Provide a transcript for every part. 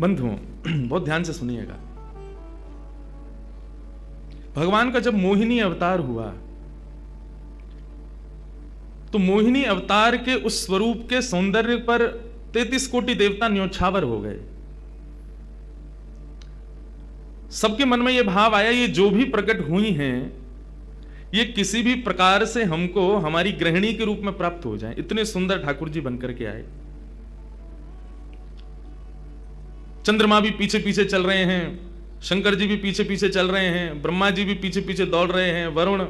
बंधुओं, बहुत ध्यान से सुनिएगा। भगवान का जब मोहिनी अवतार हुआ तो मोहिनी अवतार के उस स्वरूप के सौंदर्य पर 33 कोटि देवता न्योछावर हो गए। सबके मन में यह भाव आया, ये जो भी प्रकट हुई हैं ये किसी भी प्रकार से हमको हमारी गृहिणी के रूप में प्राप्त हो जाए। इतने सुंदर ठाकुर जी बनकर के आए। चंद्रमा भी पीछे पीछे चल रहे हैं, शंकर जी भी पीछे पीछे चल रहे हैं, ब्रह्मा जी भी पीछे पीछे दौड़ रहे हैं, वरुण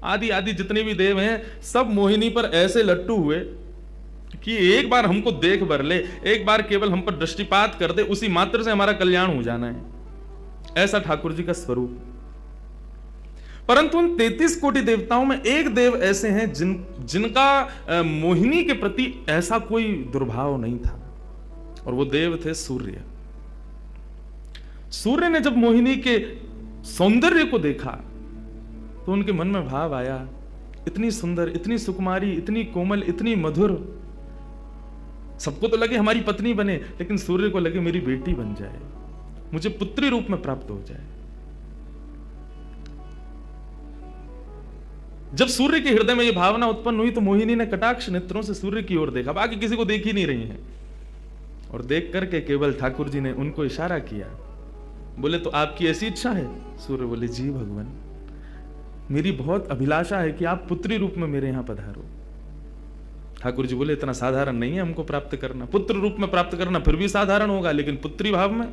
आदि आदि जितने भी देव हैं सब मोहिनी पर ऐसे लट्टू हुए कि एक बार हमको देख भर ले, एक बार केवल हम पर दृष्टिपात कर दे, उसी मात्र से हमारा कल्याण हो जाना है। ऐसा ठाकुर जी का स्वरूप। परंतु उन 33 कोटि देवताओं में एक देव ऐसे हैं जिनका मोहिनी के प्रति ऐसा कोई दुर्भाव नहीं था, और वो देव थे सूर्य। सूर्य ने जब मोहिनी के सौंदर्य को देखा तो उनके मन में भाव आया, इतनी सुंदर, इतनी सुकुमारी, इतनी कोमल, इतनी मधुर। सबको तो लगे हमारी पत्नी बने, लेकिन सूर्य को लगे मेरी बेटी बन जाए, मुझे पुत्री रूप में प्राप्त हो जाए। जब सूर्य के हृदय में यह भावना उत्पन्न हुई तो मोहिनी ने कटाक्ष नेत्रों से सूर्य की ओर देखा, बाकी किसी को देख ही नहीं रही है, और देख करके केवल ठाकुर जी ने उनको इशारा किया। बोले तो आपकी ऐसी इच्छा है? सूर्य बोले जी भगवान, मेरी बहुत अभिलाषा है कि आप पुत्री रूप में मेरे यहां पधारो। ठाकुर जी बोले इतना साधारण नहीं है हमको प्राप्त करना, पुत्र रूप में प्राप्त करना फिर भी साधारण होगा, लेकिन पुत्री भाव में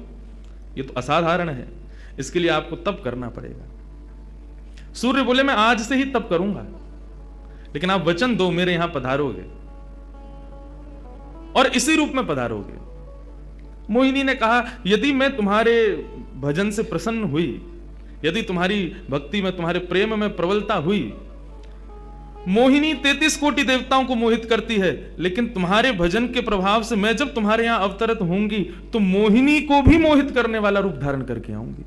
ये तो असाधारण है, इसके लिए आपको तप करना पड़ेगा। सूर्य बोले मैं आज से ही तप करूंगा, लेकिन आप वचन दो मेरे यहां पधारोगे और इसी रूप में पधारोगे। मोहिनी ने कहा यदि मैं तुम्हारे भजन से प्रसन्न हुई, यदि तुम्हारी भक्ति में, तुम्हारे प्रेम में प्रबलता हुई, मोहिनी 33 कोटि देवताओं को मोहित करती है, लेकिन तुम्हारे भजन के प्रभाव से मैं जब तुम्हारे यहां अवतरित होंगी तो मोहिनी को भी मोहित करने वाला रूप धारण करके आऊंगी।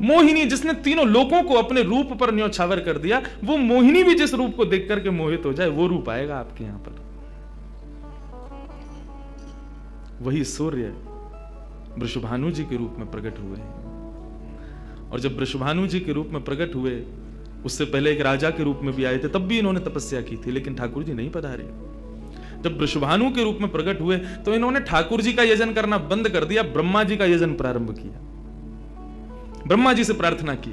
मोहिनी जिसने तीनों लोगों को अपने रूप पर न्योछावर कर दिया, वो मोहिनी भी जिस रूप को देख करके मोहित हो जाए, वो रूप आएगा आपके यहां पर। वही सूर्य वृषभानु जी के रूप में प्रकट हुए हैं। और जब वृषभानु जी के रूप में प्रकट हुए, उससे पहले एक राजा के रूप में भी आए थे, तब भी इन्होंने तपस्या की थी, लेकिन ठाकुर जी नहीं पधारे। जब वृषभानु के रूप में प्रकट हुए तो इन्होंने ठाकुर जी का यजन करना बंद कर दिया, ब्रह्मा जी का यजन प्रारंभ किया। ब्रह्मा जी से प्रार्थना की।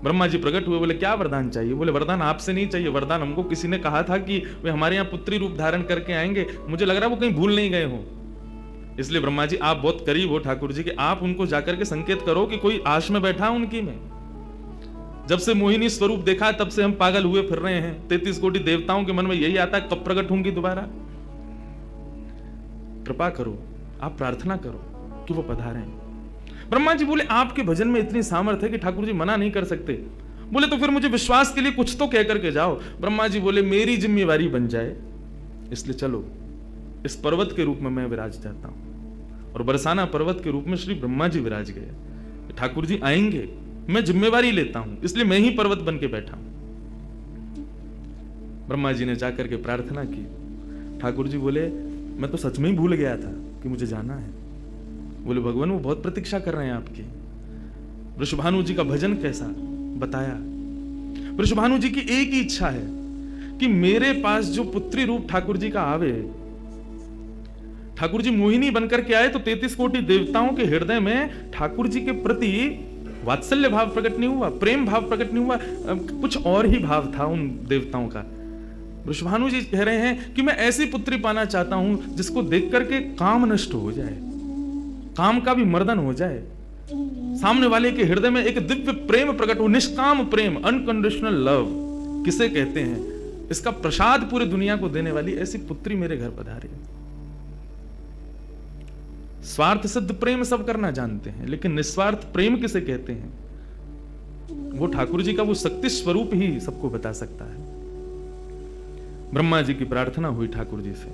ब्रह्मा जी प्रकट हुए, बोले क्या वरदान चाहिए? बोले वरदान आपसे नहीं चाहिए, वरदान हमको किसी ने कहा था कि वे हमारे यहाँ पुत्री रूप धारण करके आएंगे, मुझे लग रहा है वो कहीं भूल नहीं गए हो। इसलिए ब्रह्मा जी आप बहुत करीब हो ठाकुर जी के, आप उनको जाकर के संकेत करो कि कोई आश में बैठा उनकी में। जब से मोहिनी स्वरूप देखा तब से हम पागल हुए फिर रहे हैं। 33 कोटि देवताओं के मन में यही आता है कब प्रकट होंगी दोबारा। कृपा करो, आप प्रार्थना करो कि वो पधारें। ब्रह्मा जी बोले आपके भजन में इतनी सामर्थ्य है कि ठाकुर जी मना नहीं कर सकते। बोले तो फिर मुझे विश्वास के लिए कुछ तो कह करके जाओ। ब्रह्मा जी बोले मेरी जिम्मेवारी बन जाए, इसलिए चलो इस पर्वत के रूप में मैं विराज जाता हूं। और बरसाना पर्वत के रूप में श्री ब्रह्मा जी विराज गए। ठाकुर जी आएंगे, मैं जिम्मेवारी लेता हूं, इसलिए मैं ही पर्वत बन के बैठा हूं। ब्रह्मा जी ने जाकर के प्रार्थना की। ठाकुर जी बोले मैं तो सच में ही भूल गया था कि मुझे जाना है। बोले भगवान वो बहुत प्रतीक्षा कर रहे हैं आपकी। वृषभानु जी का भजन कैसा बताया। वृषभानु जी की एक ही इच्छा है कि मेरे पास जो पुत्री रूप ठाकुर जी का आवे, ठाकुर जी मोहिनी बनकर के आए तो 33 कोटि देवताओं के हृदय में ठाकुर जी के प्रति वात्सल्य भाव प्रकट नहीं हुआ, प्रेम भाव प्रकट नहीं हुआ, कुछ और ही भाव था उन देवताओं का। वृषभानु जी कह रहे हैं कि मैं ऐसी पुत्री पाना चाहता हूं जिसको देख करके काम नष्ट हो जाए, काम का भी मर्दन हो जाए, सामने वाले के हृदय में एक दिव्य प्रेम प्रकट हो, निष्काम प्रेम, अनकंडीशनल लव किसे कहते हैं, इसका प्रसाद पूरी दुनिया को देने वाली ऐसी पुत्री मेरे घर पधारे। स्वार्थ सिद्ध प्रेम सब करना जानते हैं, लेकिन निस्वार्थ प्रेम किसे कहते हैं, वो ठाकुर जी का वो शक्ति स्वरूप ही सबको बता सकता है। ब्रह्मा जी की प्रार्थना हुई ठाकुर जी से।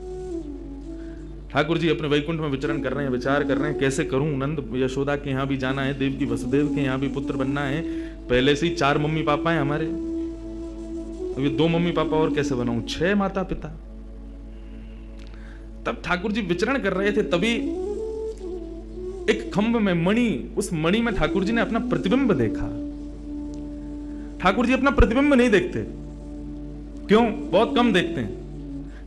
ठाकुर जी अपने वैकुंठ में विचरण कर रहे हैं, विचार कर रहे हैं कैसे करूं, नंद यशोदा के यहां भी जाना है, देव की वसुदेव के यहां भी पुत्र बनना है, पहले से ही 4 मम्मी पापा हैं हमारे, अब ये 2 मम्मी पापा और कैसे बनाऊं, 6 माता पिता। तब ठाकुर जी विचरण कर रहे थे, तभी एक खंभ में मणि, उस मणि में ठाकुर जी ने अपना प्रतिबिंब देखा। ठाकुर जी अपना प्रतिबिंब नहीं देखते, क्यों? बहुत कम देखते हैं।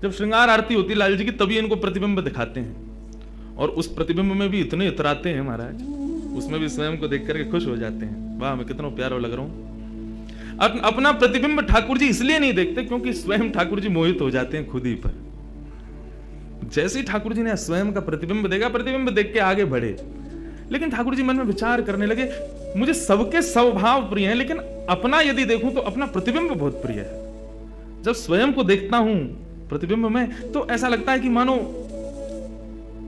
जब श्रृंगार आरती होती है लाल जी की, तभी इनको प्रतिबिंब दिखाते हैं, और उस प्रतिबिंब में भी इतने इतराते हैं महाराज, उसमें भी स्वयं को देख करके खुश हो जाते हैं, वाह मैं कितना प्यारा लग रहा हूं। अपना प्रतिबिंब ठाकुर जी इसलिए नहीं देखते क्योंकि स्वयं ठाकुर जी मोहित हो जाते हैं खुद ही पर। जैसे ही ठाकुर जी ने स्वयं का प्रतिबिंब देखा, प्रतिबिंब देख के आगे बढ़े, लेकिन ठाकुर जी मन में विचार करने लगे, मुझे सबके स्वभाव प्रिय हैं, लेकिन अपना यदि देखूं तो अपना प्रतिबिंब बहुत प्रिय है। जब स्वयं को देखता हूं प्रतिबिंब में, तो ऐसा लगता है कि मानो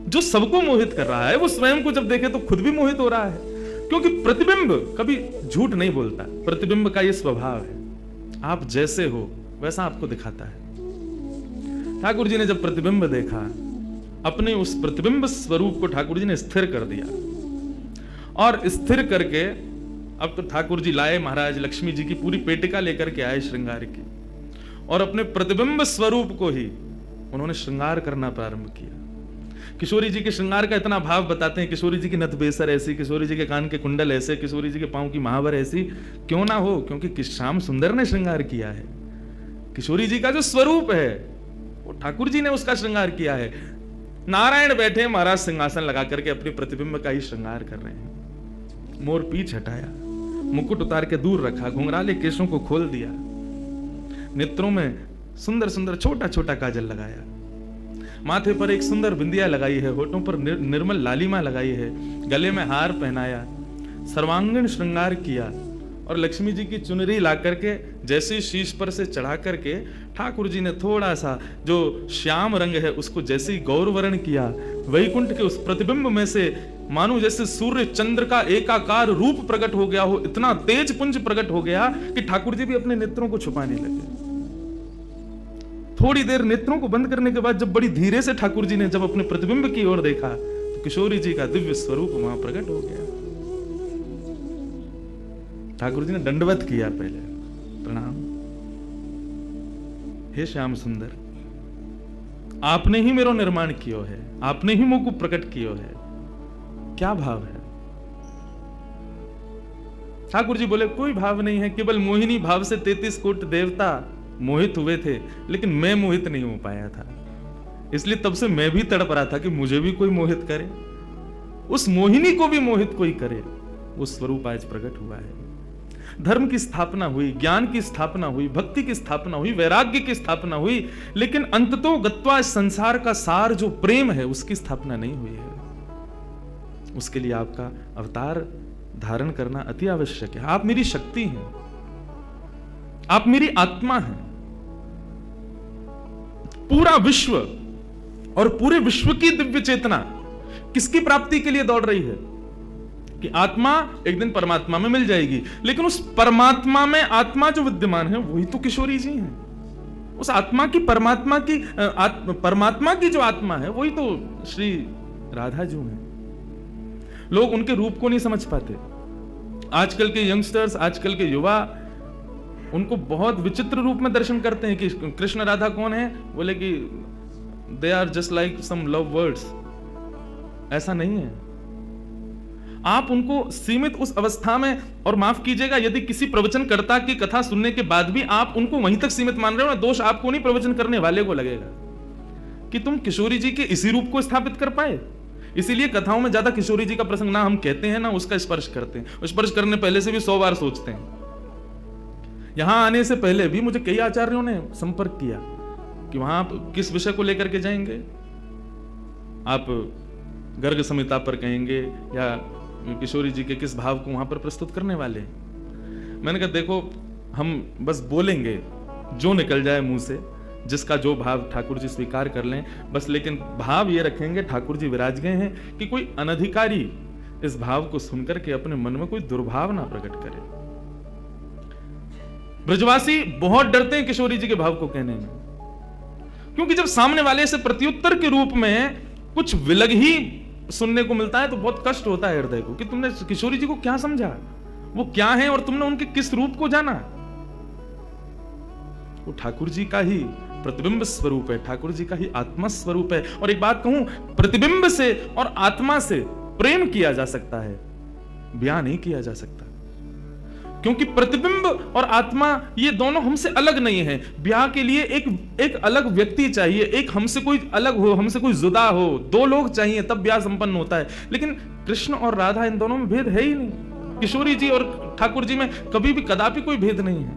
जो सबको मोहित कर रहा है वो स्वयं को जब देखे तो खुद भी मोहित हो रहा है, क्योंकि प्रतिबिंब कभी झूठ नहीं बोलता। प्रतिबिंब का ये स्वभाव है, आप जैसे हो वैसा आपको दिखाता है। ठाकुर जी ने जब प्रतिबिंब देखा, अपने उस प्रतिबिंब स्वरूप को ठाकुर जी ने स्थिर कर दिया, और स्थिर करके अब तो ठाकुर जी लाए महाराज लक्ष्मी जी की पूरी पेटिका लेकर के आए श्रृंगार की, और अपने प्रतिबिंब स्वरूप को ही उन्होंने श्रृंगार करना प्रारंभ किया। किशोरी जी के श्रृंगार का इतना भाव बताते हैं, किशोरी जी की नथ बेसर ऐसी, किशोरी जी के कान के कुंडल ऐसे, किशोरी जी के पांव की महावर ऐसी, क्यों ना हो? क्योंकि श्याम सुंदर ने श्रृंगार किया है। किशोरी जी का जो स्वरूप है वो ठाकुर जी ने उसका श्रृंगार किया है। नारायण बैठे महाराज सिंहासन लगा करके अपने प्रतिबिंब का ही श्रृंगार कर रहे हैं। मोर पीछ हटाया, मुकुट उतार के दूर रखा, घुंघराले केशों को खोल दिया, नेत्रों में सुंदर सुंदर छोटा छोटा काजल लगाया, माथे पर एक सुंदर बिंदिया लगाई है, होठों पर निर्मल लालिमा लगाई है, गले में हार पहनाया, सर्वांगीण श्रृंगार किया, और लक्ष्मी जी की चुनरी ला करके जैसे शीश पर से चढ़ा करके ठाकुर जी ने थोड़ा सा जो श्याम रंग है उसको जैसे ही गौरवर्ण किया, वैकुंठ के उस प्रतिबिंब में से मानो जैसे सूर्य चंद्र का एकाकार रूप प्रकट हो गया हो, इतना तेज पुंज प्रकट हो गया कि ठाकुर जी भी अपने नेत्रों को छुपाने लगे। थोड़ी देर नेत्रों को बंद करने के बाद जब बड़ी धीरे से ठाकुर जी ने जब अपने प्रतिबिंब की ओर देखा, तो किशोरी जी का दिव्य स्वरूप वहां प्रकट हो गया। ठाकुर जी ने दंडवत किया, पहले प्रणाम, हे श्याम सुंदर, आपने ही मेरो निर्माण कियो है, आपने ही मुझको प्रकट कियो है, क्या भाव है? ठाकुर जी बोले कोई भाव नहीं है, केवल मोहिनी भाव से 33 कोटि देवता मोहित हुए थे, लेकिन मैं मोहित नहीं हो पाया था, इसलिए तब से मैं भी तड़प रहा था कि मुझे भी कोई मोहित करे, उस मोहिनी को भी मोहित कोई करे। वो स्वरूप आज प्रकट हुआ है। धर्म की स्थापना हुई, ज्ञान की स्थापना हुई, भक्ति की स्थापना हुई, वैराग्य की स्थापना हुई, लेकिन अंततो गत्वा संसार का सार जो प्रेम है उसकी स्थापना नहीं हुई है। उसके लिए आपका अवतार धारण करना अति आवश्यक है। आप मेरी शक्ति हैं, आप मेरी आत्मा हैं। पूरा विश्व और पूरे विश्व की दिव्य चेतना किसकी प्राप्ति के लिए दौड़ रही है? कि आत्मा एक दिन परमात्मा में मिल जाएगी, लेकिन उस परमात्मा में आत्मा जो विद्यमान है वही तो किशोरी जी हैं। उस आत्मा की परमात्मा की जो आत्मा है वही तो श्री राधा जी हैं। लोग उनके रूप को नहीं समझ पाते। आजकल के यंगस्टर्स, आजकल के युवा उनको बहुत विचित्र रूप में दर्शन करते हैं कि कृष्ण राधा कौन है, बोले कि they are just like some love words. ऐसा नहीं है। आप उनको सीमित उस अवस्था में, और माफ कीजिएगा यदि किसी प्रवचनकर्ता की कथा सुनने के बाद भी आप उनको वहीं तक सीमित मान रहे हो ना, दोष आपको नहीं, प्रवचन करने वाले को लगेगा कि तुम किशोरी जी के इसी रूप को स्थापित कर पाए। इसीलिए कथाओं में ज्यादा किशोरी जी का प्रसंग ना हम कहते हैं ना उसका स्पर्श करते हैं। स्पर्श करने पहले से भी 100 बार सोचते हैं। यहां आने से पहले भी मुझे कई आचार्यों ने संपर्क किया कि वहां आप किस विषय को लेकर के जाएंगे, आप गर्ग संहिता पर कहेंगे या किशोरी जी के किस भाव को वहां पर प्रस्तुत करने वाले हैं। मैंने कहा देखो, हम बस बोलेंगे जो निकल जाए मुंह से, जिसका जो भाव ठाकुर जी स्वीकार कर लें बस, लेकिन भाव ये रखेंगे ठाकुर जी विराज गए हैं कि कोई अनधिकारी इस भाव को सुनकर के अपने मन में कोई दुर्भाव ना प्रकट करे। ब्रजवासी बहुत डरते हैं किशोरी जी के भाव को कहने में, क्योंकि जब सामने वाले से प्रत्युत्तर के रूप में कुछ विलग ही सुनने को मिलता है तो बहुत कष्ट होता है हृदय को कि तुमने किशोरी जी को क्या समझा, वो क्या है और तुमने उनके किस रूप को जाना। वो ठाकुर जी का ही प्रतिबिंब स्वरूप है, ठाकुर जी का ही आत्मा स्वरूप है। और एक बात कहूं, प्रतिबिंब से और आत्मा से प्रेम किया जा सकता है, ब्याह नहीं किया जा सकता, क्योंकि प्रतिबिंब और आत्मा ये दोनों हमसे अलग नहीं है। ब्याह के लिए एक अलग व्यक्ति चाहिए, एक हमसे कोई अलग हो, हमसे कोई जुदा हो, दो लोग चाहिए, तब ब्याह संपन्न होता है। लेकिन कृष्ण और राधा, इन दोनों में भेद है ही नहीं। किशोरी जी और ठाकुर जी में कभी भी कदापि कोई भेद नहीं है।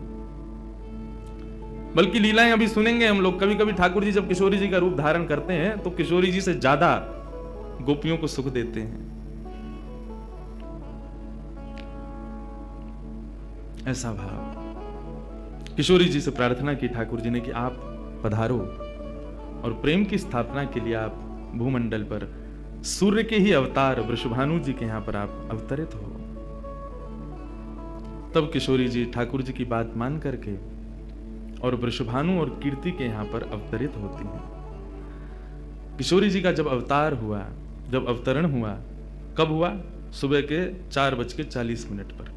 बल्कि लीलाएं अभी सुनेंगे हम लोग, कभी कभी ठाकुर जी जब किशोरी जी का रूप धारण करते हैं तो किशोरी जी से ज्यादा गोपियों को सुख देते हैं। ऐसा भाव। किशोरी जी से प्रार्थना की ठाकुर जी ने कि आप पधारो और प्रेम की स्थापना के लिए आप भूमंडल पर सूर्य के ही अवतार वृषभानु जी के यहां पर आप अवतरित हो। तब किशोरी जी ठाकुर जी की बात मान करके और वृषभानु और कीर्ति के यहां पर अवतरित होती हैं। किशोरी जी का जब अवतार हुआ, जब अवतरण हुआ, कब हुआ? सुबह के 4:40 पर।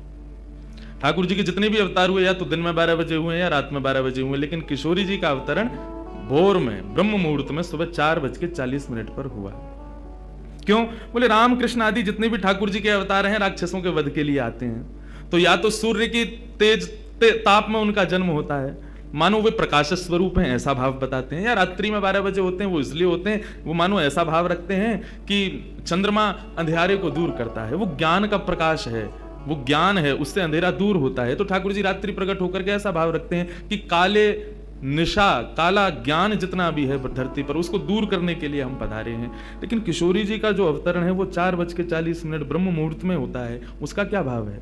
ठाकुर जी के जितने भी अवतार हुए या तो दिन में 12 बजे हुए या रात में 12 बजे हुए, लेकिन किशोरी जी का अवतरण भोर में, ब्रह्म मुहूर्त में, सुबह 4:40 पर हुआ। क्यों? बोले राम कृष्ण आदि जितने भी ठाकुर जी के अवतार हैं राक्षसों के वध के लिए आते हैं, तो या तो सूर्य की तेज ताप में उनका जन्म होता है, मानो वे प्रकाश स्वरूप हैं, ऐसा भाव बताते हैं, या रात्रि में 12 बजे होते हैं, वो इसलिए होते हैं, वो मानो ऐसा भाव रखते हैं कि चंद्रमा अंधेरे को दूर करता है, वो ज्ञान का प्रकाश है, वो ज्ञान है, उससे अंधेरा दूर होता है। तो ठाकुर जी रात्रि प्रकट होकर के ऐसा भाव रखते हैं कि काले निशा, काला ज्ञान जितना भी है धरती पर, उसको दूर करने के लिए हम पधारे हैं। लेकिन किशोरी जी का जो अवतरण है वो 4:40 ब्रह्म मुहूर्त में होता है। उसका क्या भाव है?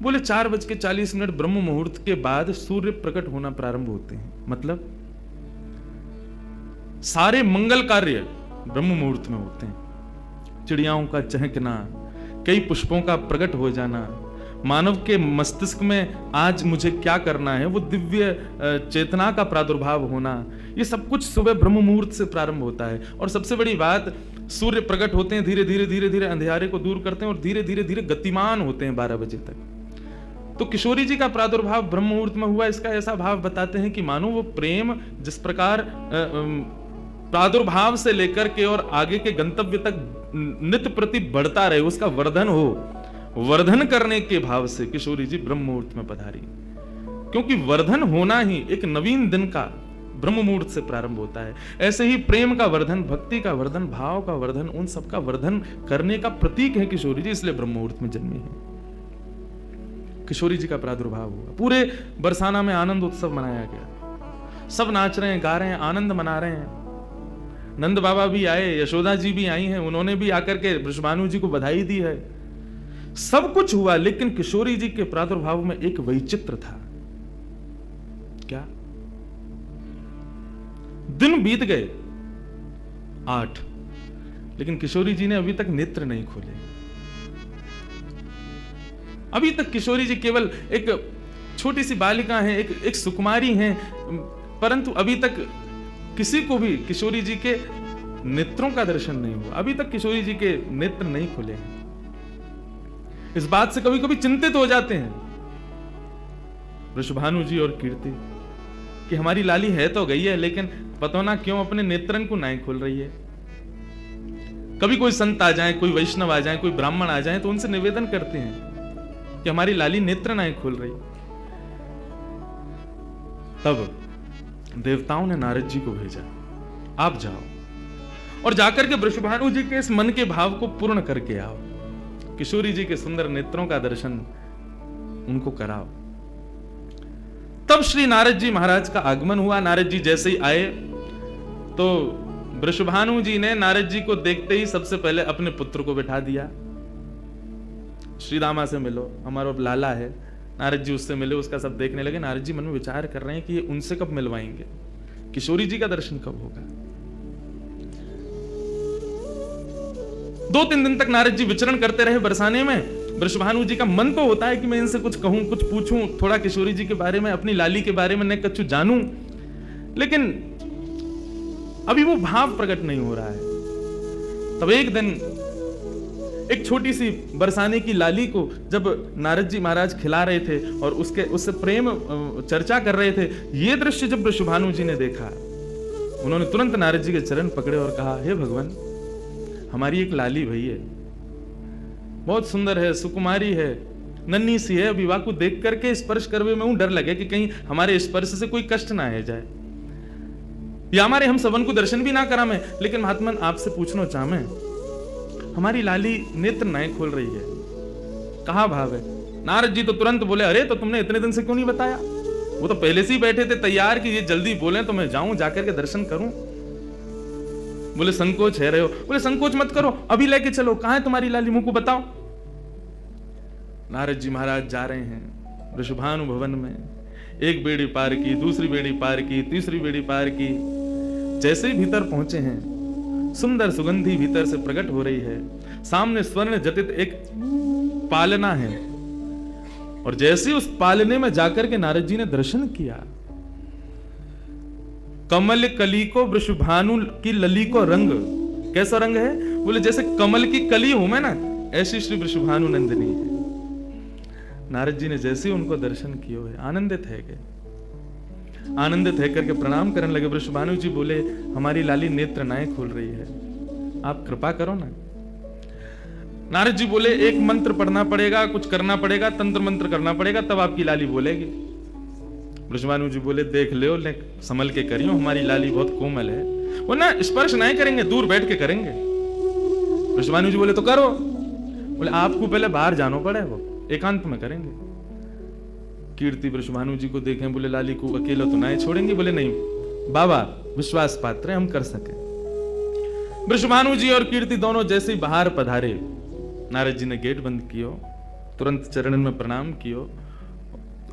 बोले 4:40 ब्रह्म मुहूर्त के बाद सूर्य प्रकट होना प्रारंभ होते हैं। मतलब सारे मंगल कार्य ब्रह्म मुहूर्त में होते हैं। चिड़ियाओं का चहकना, कई पुष्पों का प्रकट हो जाना, मानव के मस्तिष्क में आज मुझे क्या करना है, वो दिव्य चेतना का प्रादुर्भाव होना, ये सब कुछ सुबह ब्रह्म मुहूर्त से प्रारंभ होता है। और सबसे बड़ी बात, सूर्य प्रकट होते हैं, धीरे धीरे धीरे धीरे अंधेरे को दूर करते हैं और धीरे धीरे धीरे गतिमान होते हैं 12 बजे तक। तो किशोरी जी का प्रादुर्भाव ब्रह्म मुहूर्त में हुआ, इसका ऐसा भाव बताते हैं कि मानो वो प्रेम जिस प्रकार प्रादुर्भाव से लेकर के और आगे के गंतव्य तक नित्य प्रति बढ़ता रहे, उसका वर्धन हो, वर्धन करने के भाव से किशोरी जी ब्रह्म मुहूर्त में पधारी। क्योंकि वर्धन होना ही एक नवीन दिन का ब्रह्म मुहूर्त से प्रारंभ होता है। ऐसे ही प्रेम का वर्धन, भक्ति का वर्धन, भाव का वर्धन, उन सब का वर्धन करने का प्रतीक है किशोरी जी, इसलिए ब्रह्म मुहूर्त में जन्मी है। किशोरी जी का प्रादुर्भाव हुआ, पूरे बरसाना में आनंद उत्सव मनाया गया, सब नाच रहे हैं, गा रहे हैं, आनंद मना रहे हैं। नंद बाबा भी आए, यशोदा जी भी आई हैं, उन्होंने भी आकर के वृषभानु जी को बधाई दी है। सब कुछ हुआ, लेकिन किशोरी जी के प्रादुर्भाव में एक वैचित्र था। क्या? दिन बीत गए 8, लेकिन किशोरी जी ने अभी तक नेत्र नहीं खोले। अभी तक किशोरी जी केवल एक छोटी सी बालिका हैं, एक सुकुमारी हैं, परंतु अभी तक किसी को भी किशोरी जी के नेत्रों का दर्शन नहीं हुआ। अभी तक किशोरी जी के नेत्र नहीं खुले हैं। इस बात से कभी कभी चिंतित हो जाते हैं वृषभानु जी और कीर्ति कि हमारी लाली है तो गई है, लेकिन पता ना क्यों अपने नेत्रन को नहीं खोल रही है। कभी कोई संत आ जाए, कोई वैष्णव आ जाए, कोई ब्राह्मण आ जाए, तो उनसे निवेदन करते हैं कि हमारी लाली नेत्र नहीं खोल रही। तब देवताओं ने नारद जी को भेजा, आप जाओ और जाकर के वृषभानु जी के इस मन के भाव को पूर्ण करके आओ, किशोरी जी के सुंदर नेत्रों का दर्शन उनको कराओ। तब श्री नारद जी महाराज का आगमन हुआ। नारद जी जैसे ही आए तो वृषभानु जी ने नारद जी को देखते ही सबसे पहले अपने पुत्र को बिठा दिया। श्री रामा से मिलो, हमारा लाला है। नारद जी उससे मिले, उसका सब देखने लगे। नारद जी मन में विचार कर रहे हैं कि ये उनसे कब मिलवाएंगे, किशोरी जी का दर्शन कब होगा। 2-3 दिन तक नारद जी विचरण करते रहे बरसाने में। वृषभानु जी का मन तो होता है कि मैं इनसे कुछ कहूं, कुछ पूछूं, थोड़ा किशोरी जी के बारे में, अपनी लाली के बारे में न कुछ जानूं, लेकिन अभी वो भाव प्रकट नहीं हो रहा है। तब एक दिन एक छोटी सी बरसाने की लाली को जब नारद जी महाराज खिला रहे थे और उससे प्रेम चर्चा कर रहे थे, ये दृश्य जब वृषभानु जी ने देखा, उन्होंने तुरंत नारद जी के चरण पकड़े और कहा, हे भगवान, हमारी एक लाली भई है, बहुत सुंदर है, सुकुमारी है, नन्ही सी है, विवाह को देख करके स्पर्श करवे में डर लगे कि कहीं हमारे स्पर्श से कोई कष्ट ना आ जाए, या हमारे हम सबन को दर्शन भी ना करा में। लेकिन महात्मन आपसे पूछना चाह मैं, हमारी लाली नेत्र नहीं खोल रही है, कहा भाव है? नारद जी तो तुरंत बोले, अरे तो तुमने इतने दिन से क्यों नहीं बताया? वो तो पहले से ही बैठे थे तैयार कि ये जल्दी बोले तो मैं जाऊं, जाकर के दर्शन करूं। बोले संकोच है रहे हो? बोले संकोच मत करो, अभी लेके चलो, कहां है तुम्हारी लाली, मुंह को बताओ। नारद जी महाराज जा रहे हैं वृषभानु भवन में, एक बेड़ी पार की, दूसरी बेड़ी पार की, तीसरी बेड़ी पार की, जैसे ही भीतर पहुंचे हैं, सुंदर सुगंधी भीतर से प्रकट हो रही है, सामने स्वर्ण जटित एक पालना है, और जैसे उस पालने में जाकर के नारद जी ने दर्शन किया, कमल कली को वृषभानु की लली को रंग, कैसा रंग है? बोले जैसे कमल की कली हूं मैं ना, ऐसी श्री वृषभानु नंदिनी है। नारद जी ने जैसे ही उनको दर्शन किए हुए आनंदित है गए, आनंदित है करके प्रणाम करने लगे। वृषभानु जी बोले, हमारी लाली नेत्र नाए खोल रही है, आप कृपा करो ना। नारद जी बोले, एक मंत्र पढ़ना पड़ेगा, कुछ करना पड़ेगा, तंत्र मंत्र करना पड़ेगा, तब आपकी लाली बोलेगी। वृषभानु जी बोले, देख लो, संभल के करियो, हमारी लाली बहुत कोमल है, वो ना स्पर्श नहीं करेंगे, दूर बैठ के करेंगे। वृषभानु जी बोले, तो करो। बोले, आपको पहले बाहर जाना पड़े, वो एकांत में करेंगे। कीर्ति वृषभानु जी को देखें, बोले, लाली को अकेला तो नहीं छोड़ेंगे? बोले, नहीं बाबा, विश्वास पात्र है, हम कर सके। वृषभानु जी और कीर्ति दोनों जैसे ही बाहर पधारे, नारद जी ने गेट बंद कियो, तुरंत चरणन में प्रणाम कियो,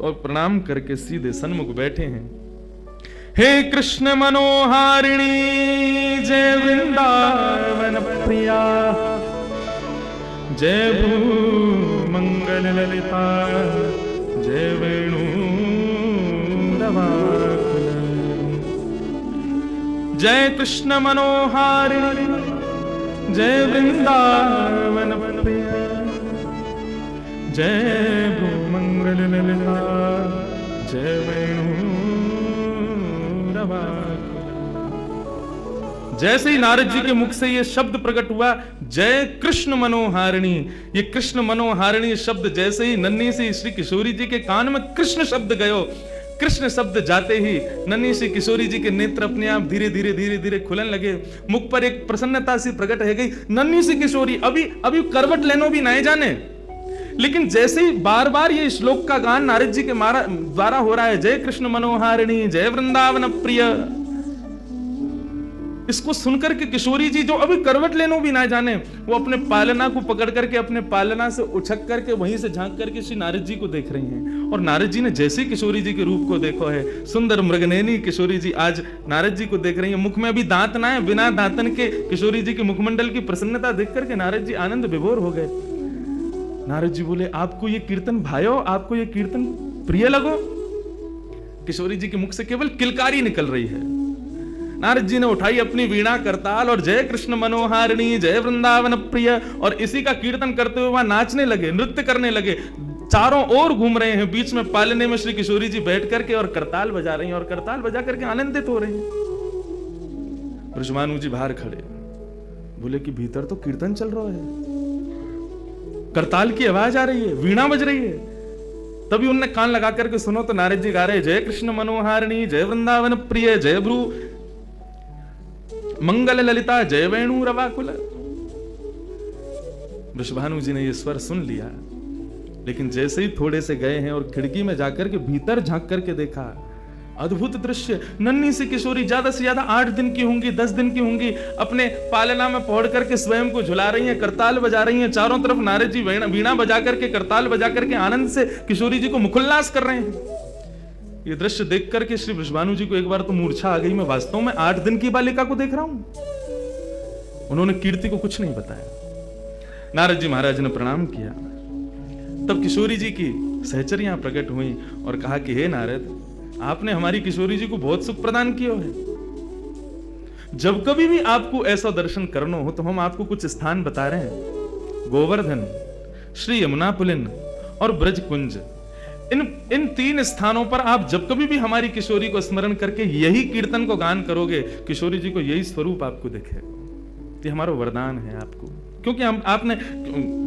और प्रणाम करके सीधे सन्मुख बैठे हैं। हे कृष्ण मनोहारिणी जय वृंदावन प्रिया, जय भू मंगल ललिता, जय वेणु रवाकुल, जय कृष्ण मनोहारिणी जय वृंदावन प्रिया, जय भूमंगल ललिता, जय वेणु रवाकुल। जैसे ही नारद जी के मुख से यह शब्द प्रकट हुआ, जय कृष्ण मनोहारिणी, ये कृष्ण मनोहारिणी शब्द जैसे ही नन्ही सी श्री किशोरी जी के कान में कृष्ण शब्द गयो, कृष्ण शब्द जाते ही नन्ही सी किशोरी जी के नेत्र अपने आप धीरे धीरे धीरे धीरे खुलन लगे, मुख पर एक प्रसन्नता सी प्रकट हो गई। नन्ही सी किशोरी अभी करवट लेनो भी नहीं जाने, लेकिन जैसे ही बार बार ये श्लोक का गान नारद जी के द्वारा हो रहा है, जय कृष्ण मनोहारिणी जय वृंदावन प्रिय, इसको सुनकर के किशोरी जी जो अभी करवट लेनो भी ना जाने, वो अपने पालना को पकड़ करके अपने पालना से उछक करके वहीं से झांक करके श्री नारद जी को देख रही हैं। और नारद जी ने जैसे किशोरी जी के रूप को देखो है, सुंदर मृगनयनी किशोरी जी आज नारद जी को देख रही है। मुख में अभी दांत ना है, बिना दांतन के किशोरी जी के मुखमंडल की प्रसन्नता देख करके नारद जी आनंद विभोर हो गए। नारद जी बोले, आपको ये कीर्तन भायो, आपको ये कीर्तन प्रिय लगो? किशोरी जी के मुख से केवल किलकारी निकल रही है। नारद जी ने उठाई अपनी वीणा करताल और जय कृष्ण मनोहारिणी जय वृंदावन प्रिय, और इसी का कीर्तन करते हुए वहां नाचने लगे, नृत्य करने लगे, चारों ओर घूम रहे हैं। बीच में पालने में श्री किशोरी जी बैठ करके और करताल बजा रही हैं, और करताल बजा करके आनंदित हो रही हैं। वृषभानु जी बाहर खड़े बोले कि भीतर तो कीर्तन चल रहा है, करताल की आवाज आ रही है, वीणा बज रही है। तभी उनने कान लगा करके सुनो तो नारद जी गा रहे, जय कृष्ण मनोहारिणी जय वृंदावन प्रिय, जय भ्रू मंगल ललिता, जय वेणु रवाकुल। वृषभानु जी ने यह स्वर सुन लिया, लेकिन जैसे ही थोड़े से गए हैं और खिड़की में जाकर के भीतर झांक करके देखा, अद्भुत दृश्य। नन्ही सी किशोरी ज्यादा से ज्यादा 8 दिन की होंगी, 10 दिन की होंगी, अपने पालना में पहुंच करके स्वयं को झुला रही हैं, करताल बजा रही हैं। चारों तरफ नारद जी वीणा बजा करके, करताल बजा करके आनंद से किशोरी जी को मुखोल्लास कर रहे हैं। ये दृश्य देख करके श्री वृषभानु जी को एक बार तो मूर्छा आ गई, मैं वास्तव में 8 दिन की बालिका को देख रहा हूं। उन्होंने कीर्ति को कुछ नहीं बताया। नारद जी महाराज ने प्रणाम किया, तब किशोरी जी की सहचरियां प्रकट हुई और कहा कि हे नारद, आपने हमारी किशोरी जी को बहुत सुख प्रदान किया है। जब कभी भी आपको ऐसा दर्शन करना हो तो हम आपको कुछ स्थान बता रहे हैं, गोवर्धन, श्री यमुना पुलिन और ब्रज कुंज, इन 3 स्थानों पर आप जब कभी भी हमारी किशोरी को स्मरण करके यही कीर्तन को गान करोगे, किशोरी जी को यही स्वरूप आपको दिखेगा। ये हमारा वरदान है आपको, क्योंकि आपने,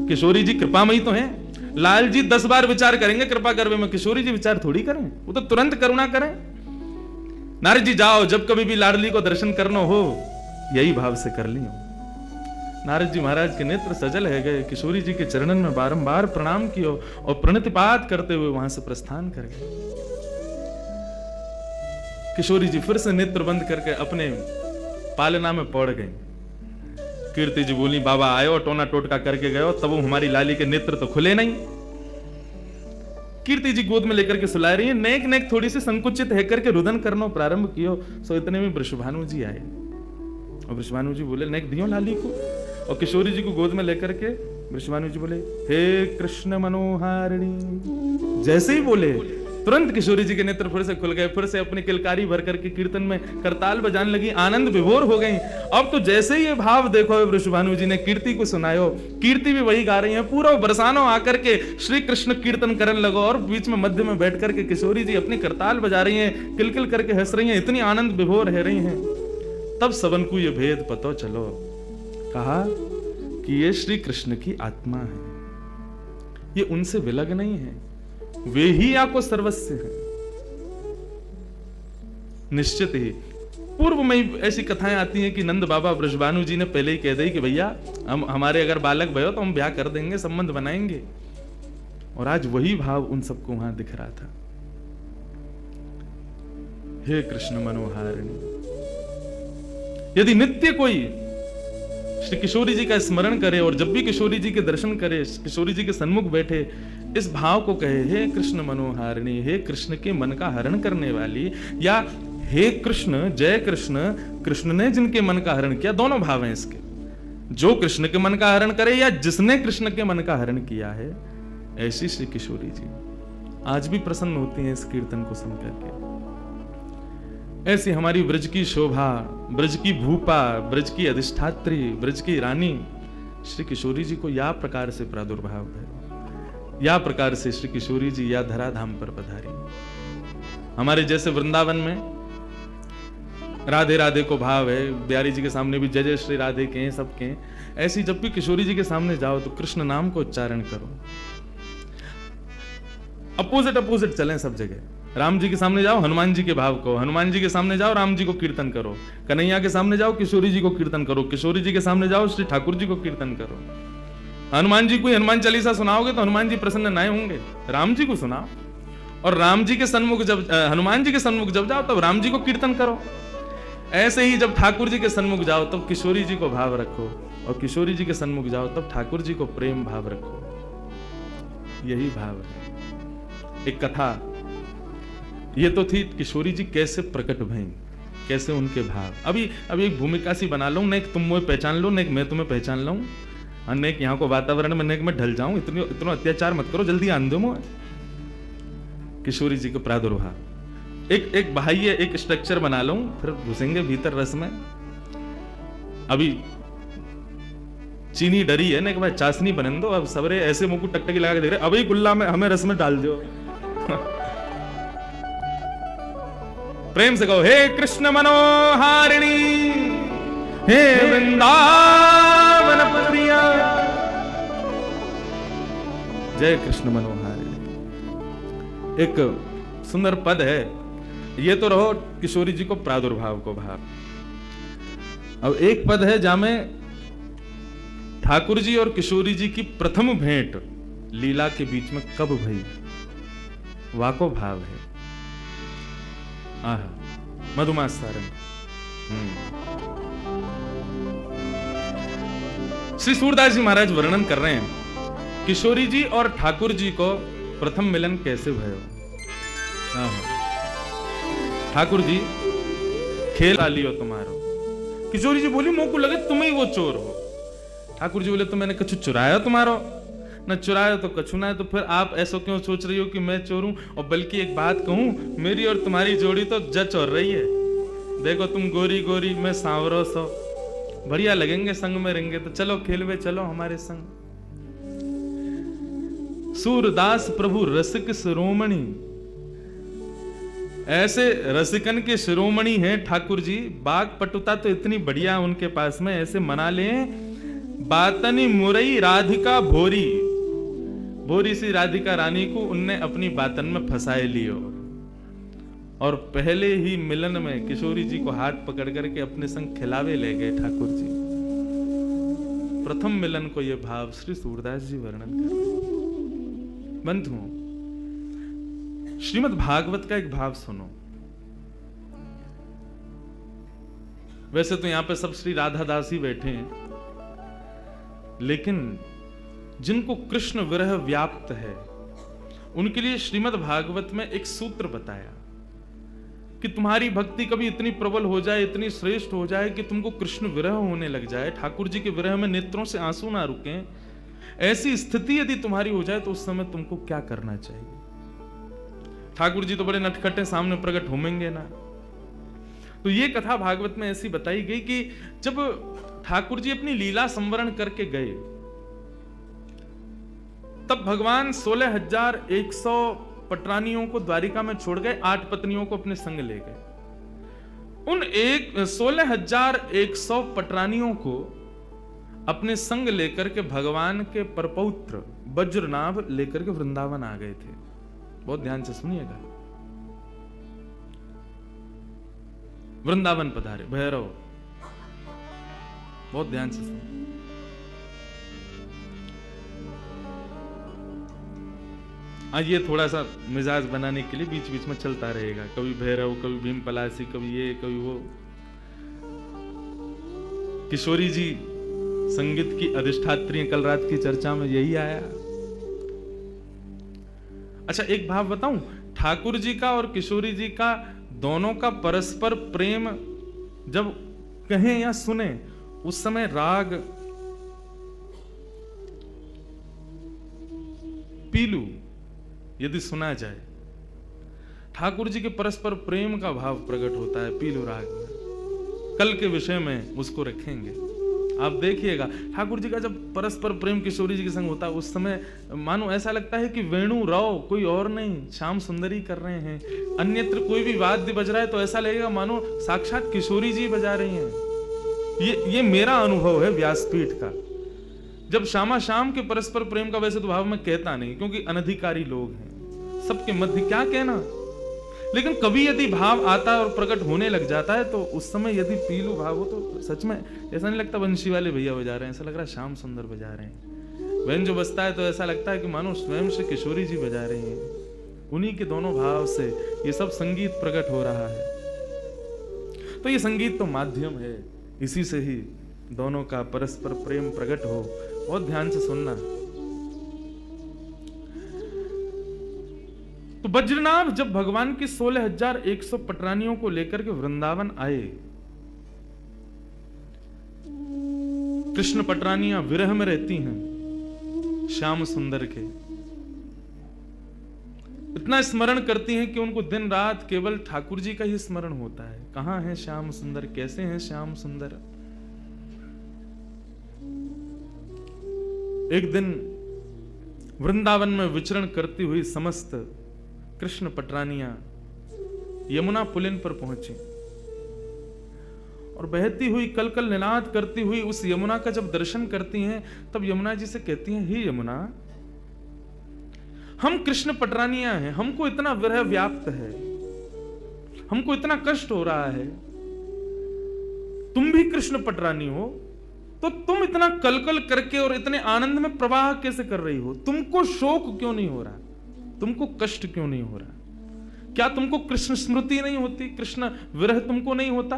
किशोरी जी कृपामयी तो हैं। लाल जी 10 बार विचार करेंगे कृपा करवे में, किशोरी जी विचार थोड़ी करें, वो तो तुरंत करुणा करें। नारद जी जाओ, जब कभी भी लाडली को दर्शन करना हो यही भाव से कर लियो। नारद जी महाराज के नेत्र सजल है गए, किशोरी जी के चरणन में बारंबार प्रणाम कियो और प्रणतिपात करते हुए वहां से प्रस्थान कर गए। किशोरी जी फिर से नेत्र बंद करके अपने पालना में पड़ गई। कीर्ति जी बोली, बाबा आयो टोना टोटका करके गयो, तब वो हमारी लाली के नेत्र तो खुले नहीं। कीर्ति जी गोद में लेकर के सुला रही है, नेक नेक थोड़ी सी संकुचित है करके रुदन करना प्रारंभ कियो। सो इतने में वृषभानु जी आए और वृषभानु जी बोले, नेक दियो लाली को। और किशोरी जी को गोद में लेकर के वृषभानु जी बोले, हे कृष्ण मनोहारिणी। जैसे ही बोले तुरंत किशोरी जी के नेत्र फिर से खुल गए, फिर से अपनी किलकारी भर करके कीर्तन में करताल बजाने लगी, आनंद विभोर हो गई। अब तो जैसे ही ये भाव देखो, वृषभानु जी ने कीर्ति को सुनायो, कीर्ति भी वही गा रही है, पूरा बरसानो आकर के श्री कृष्ण कीर्तन करने लगो और बीच में मध्य में बैठ करके किशोरी जी अपनी करताल बजा रही हैं, किलकिल करके हंस रही हैं, इतनी आनंद विभोर रह रही हैं। तब सबन को ये भेद पतो चलो, कहा कि ये श्री कृष्ण की आत्मा है, ये उनसे विलग नहीं है, वे ही आपको सर्वस्व है। निश्चित ही पूर्व में ऐसी कथाएं आती हैं कि नंद बाबा वृषभानु जी ने पहले ही कह दी कि भैया हमारे अगर बालक भयो तो हम ब्याह कर देंगे, संबंध बनाएंगे। और आज वही भाव उन सबको वहां दिख रहा था। हे कृष्ण मनोहारिणी, यदि नित्य कोई श्री किशोरी जी का स्मरण करे और जब भी किशोरी जी के दर्शन करे, किशोरी जी के सन्मुख बैठे, इस भाव को कहे, हे कृष्ण मनोहारिणी, हे कृष्ण के मन का हरण करने वाली, या हे कृष्ण जय कृष्ण, कृष्ण ने जिनके मन का हरण किया, दोनों भाव हैं इसके। जो कृष्ण के मन का हरण करे या जिसने कृष्ण के मन का हरण किया है, ऐसी श्री किशोरी जी आज भी प्रसन्न होती हैं इस कीर्तन को सुनकर के। ऐसी हमारी ब्रज की शोभा, ब्रज की भूपा, ब्रज की अधिष्ठात्री, ब्रज की रानी श्री किशोरी जी को या प्रकार से प्रादुर्भाव है, या प्रकार से श्री किशोरी जी या धराधाम पर पधारी। हमारे जैसे वृंदावन में राधे राधे को भाव है, बिहारी जी के सामने भी जय जय श्री राधे के सबके, ऐसी जब भी किशोरी जी के सामने जाओ तो कृष्ण नाम को उच्चारण करो। अपोजिट अपोजिट चलें सब जगह। राम जी के सामने जाओ हनुमान जी के भाव को, हनुमान जी के सामने जाओ राम जी को कीर्तन करो, कन्हैया के सामने जाओ किशोरी जी को कीर्तन करो, किशोरी जी के सामने जाओ श्री ठाकुर जी को कीर्तन करो। हनुमान जी को हनुमान चालीसा सुनाओगे तो हनुमान जी प्रसन्न नहीं होंगे, राम जी को सुनाओ। और राम जी के सन्मुख जब हनुमान जी के सन्मुख जब जाओ तब राम जी को कीर्तन करो। ऐसे ही जब ठाकुर जी के सन्मुख जाओ तब किशोरी जी को भाव रखो, और किशोरी जी के सन्मुख जाओ तब ठाकुर जी को प्रेम भाव रखो। यही भाव है। एक कथा ये तो थी किशोरी जी कैसे प्रकट भई, कैसे उनके भाव। अभी एक भूमिका सी बना लूं, न एक तुम मुझे पहचान लो, न एक मैं तुम्हें पहचान लूं, और न एक यहाँ को वातावरण में, न एक मैं ढल जाऊं। इतना अत्याचार मत करो, जल्दी आन दो मुझे। किशोरी जी को प्रादुर्भाव, एक बाह्य एक स्ट्रक्चर बना लूं, फिर घुसेंगे भीतर रस में। अभी चीनी डरी है ना, एक बार चाशनी बनन दो। अब सबरे ऐसे मुंह को टकटकी लगा के देख रहे, अभी गुल्ला में हमें रस में डाल दो। प्रेम से कहो, हे कृष्ण मनोहारिणी, हे वृंदावन प्रिया, जय कृष्ण मनोहारिणी। एक सुंदर पद है ये, तो रहो किशोरी जी को प्रादुर्भाव को भाव। अब एक पद है जहां में ठाकुर जी और किशोरी जी की प्रथम भेंट लीला के बीच में कब भई, वाको भाव है। मधुमास सारंग। श्री सूरदास जी महाराज वर्णन कर रहे हैं किशोरी जी और ठाकुर जी को प्रथम मिलन कैसे भयो। ठाकुर जी खेल आ लियो तुम्हारो। किशोरी जी बोली, मुंह को लगे तुम ही वो चोर हो। ठाकुर जी बोले, तो मैंने कछु चुराया तुम्हारो? न चुराया तो कछु ना है, तो फिर आप ऐसा क्यों सोच रही हो कि मैं चोर हूं? और बल्कि एक बात कहूं, मेरी और तुम्हारी जोड़ी तो जच और रही है। देखो तुम गोरी गोरी, मैं सांवरो सो, बढ़िया लगेंगे संग में रहेंगे, तो चलो खेलवे चलो हमारे संग। सूरदास प्रभु रसिक शिरोमणि। ऐसे रसिकन के शिरोमणि हैं ठाकुर जी। बाग पटुता तो इतनी बढ़िया उनके पास में, ऐसे मना लें बातनी मुरई राधिका भोरी। भोरी सी राधिका रानी को उनने अपनी बातन में फंसाए लियो और पहले ही मिलन में किशोरी जी को हाथ पकड़ करके अपने संग खिलावे ले गए ठाकुर जी। प्रथम मिलन को यह भाव श्री सूरदास जी वर्णन कर रहे हैं। बंधुओं, श्रीमद् भागवत का एक भाव सुनो। वैसे तो यहां पे सब श्री राधा दास ही बैठे हैं, लेकिन जिनको कृष्ण विरह व्याप्त है उनके लिए श्रीमद् भागवत में एक सूत्र बताया कि तुम्हारी भक्ति कभी इतनी प्रबल हो जाए, इतनी श्रेष्ठ हो जाए कि तुमको कृष्ण विरह होने लग जाए, ठाकुर जी के विरह में नेत्रों से आंसू ना रुके, ऐसी स्थिति यदि तुम्हारी हो जाए तो उस समय तुमको क्या करना चाहिए। ठाकुर जी तो बड़े नटखटे सामने प्रकट होंगे ना। तो ये कथा भागवत में ऐसी बताई गई कि जब ठाकुर जी अपनी लीला संवरण करके गए तब भगवान 16,100 पटरानियों को द्वारिका में छोड़ गए, 8 पत्नियों को अपने संग ले गए। उन 16,100 पटरानियों को अपने संग लेकर के भगवान के परपौत्र वज्रनाभ लेकर के वृंदावन आ गए थे। बहुत ध्यान से सुनिएगा। वृंदावन पधारे भैरव, बहुत ध्यान से सुनिए। आज ये थोड़ा सा मिजाज बनाने के लिए बीच बीच में चलता रहेगा, कभी भैरव, कभी भीम पलासी, कभी ये कभी वो। किशोरी जी संगीत की अधिष्ठात्री, कल रात की चर्चा में यही आया। अच्छा, एक भाव बताऊं, ठाकुर जी का और किशोरी जी का दोनों का परस्पर प्रेम जब कहें या सुने उस समय राग पीलू यदि सुना जाए, ठाकुर जी के परस्पर प्रेम का भाव प्रकट होता है पीलू राग में। कल के विषय में उसको रखेंगे, आप देखिएगा। ठाकुर जी का जब परस्पर प्रेम किशोरी जी के संग होता है उस समय मानो ऐसा लगता है कि वेणु राव कोई और नहीं, श्याम सुंदरी कर रहे हैं। अन्यत्र कोई भी वाद्य बज रहा है तो ऐसा लगेगा मानो साक्षात किशोरी जी बजा रही हैं। ये मेरा अनुभव है व्यासपीठ का। जब श्यामा श्याम के परस्पर प्रेम का वैसे तो भाव मैं कहता नहीं, क्योंकि अनधिकारी लोग हैं, सबके मध्य क्या कहना, लेकिन कभी यदि भाव आता है और प्रकट होने लग जाता है तो उस समय यदि पीलू भाव हो तो सच में ऐसा नहीं लगता बंशी वाले भैया बजा रहे हैं, ऐसा लग रहा है श्याम सुंदर बजा रहे हैं। वैन जो बजता है तो ऐसा लगता है कि मानो स्वयं से किशोरी जी बजा रही हैं। उन्हीं के दोनों भाव से ये सब संगीत प्रकट हो रहा है। तो ये संगीत तो माध्यम है, इसी से ही दोनों का परस्पर प्रेम प्रकट हो। बहुत ध्यान से सुनना। तो वज्रनाभ जब भगवान की 16,100 पटरानियों को लेकर के वृंदावन आए, कृष्ण पटरानियां विरह में रहती हैं श्याम सुंदर के, इतना स्मरण करती हैं कि उनको दिन रात केवल ठाकुर जी का ही स्मरण होता है। कहां है श्याम सुंदर, कैसे हैं श्याम सुंदर। एक दिन वृंदावन में विचरण करती हुई समस्त कृष्ण पटरानियां यमुना पुलिन पर पहुंची और बहती हुई कलकल निनाद करती हुई उस यमुना का जब दर्शन करती हैं तब यमुना जी से कहती हैं, हे यमुना, हम कृष्ण पटरानियां हैं, हमको इतना विरह व्याप्त है, हमको इतना कष्ट हो रहा है, तुम भी कृष्ण पटरानी हो तो तुम इतना कलकल करके और इतने आनंद में प्रवाह कैसे कर रही हो? तुमको शोक क्यों नहीं हो रहा? तुमको कष्ट क्यों नहीं हो रहा? क्या तुमको कृष्ण स्मृति नहीं होती? कृष्ण विरह तुमको नहीं होता?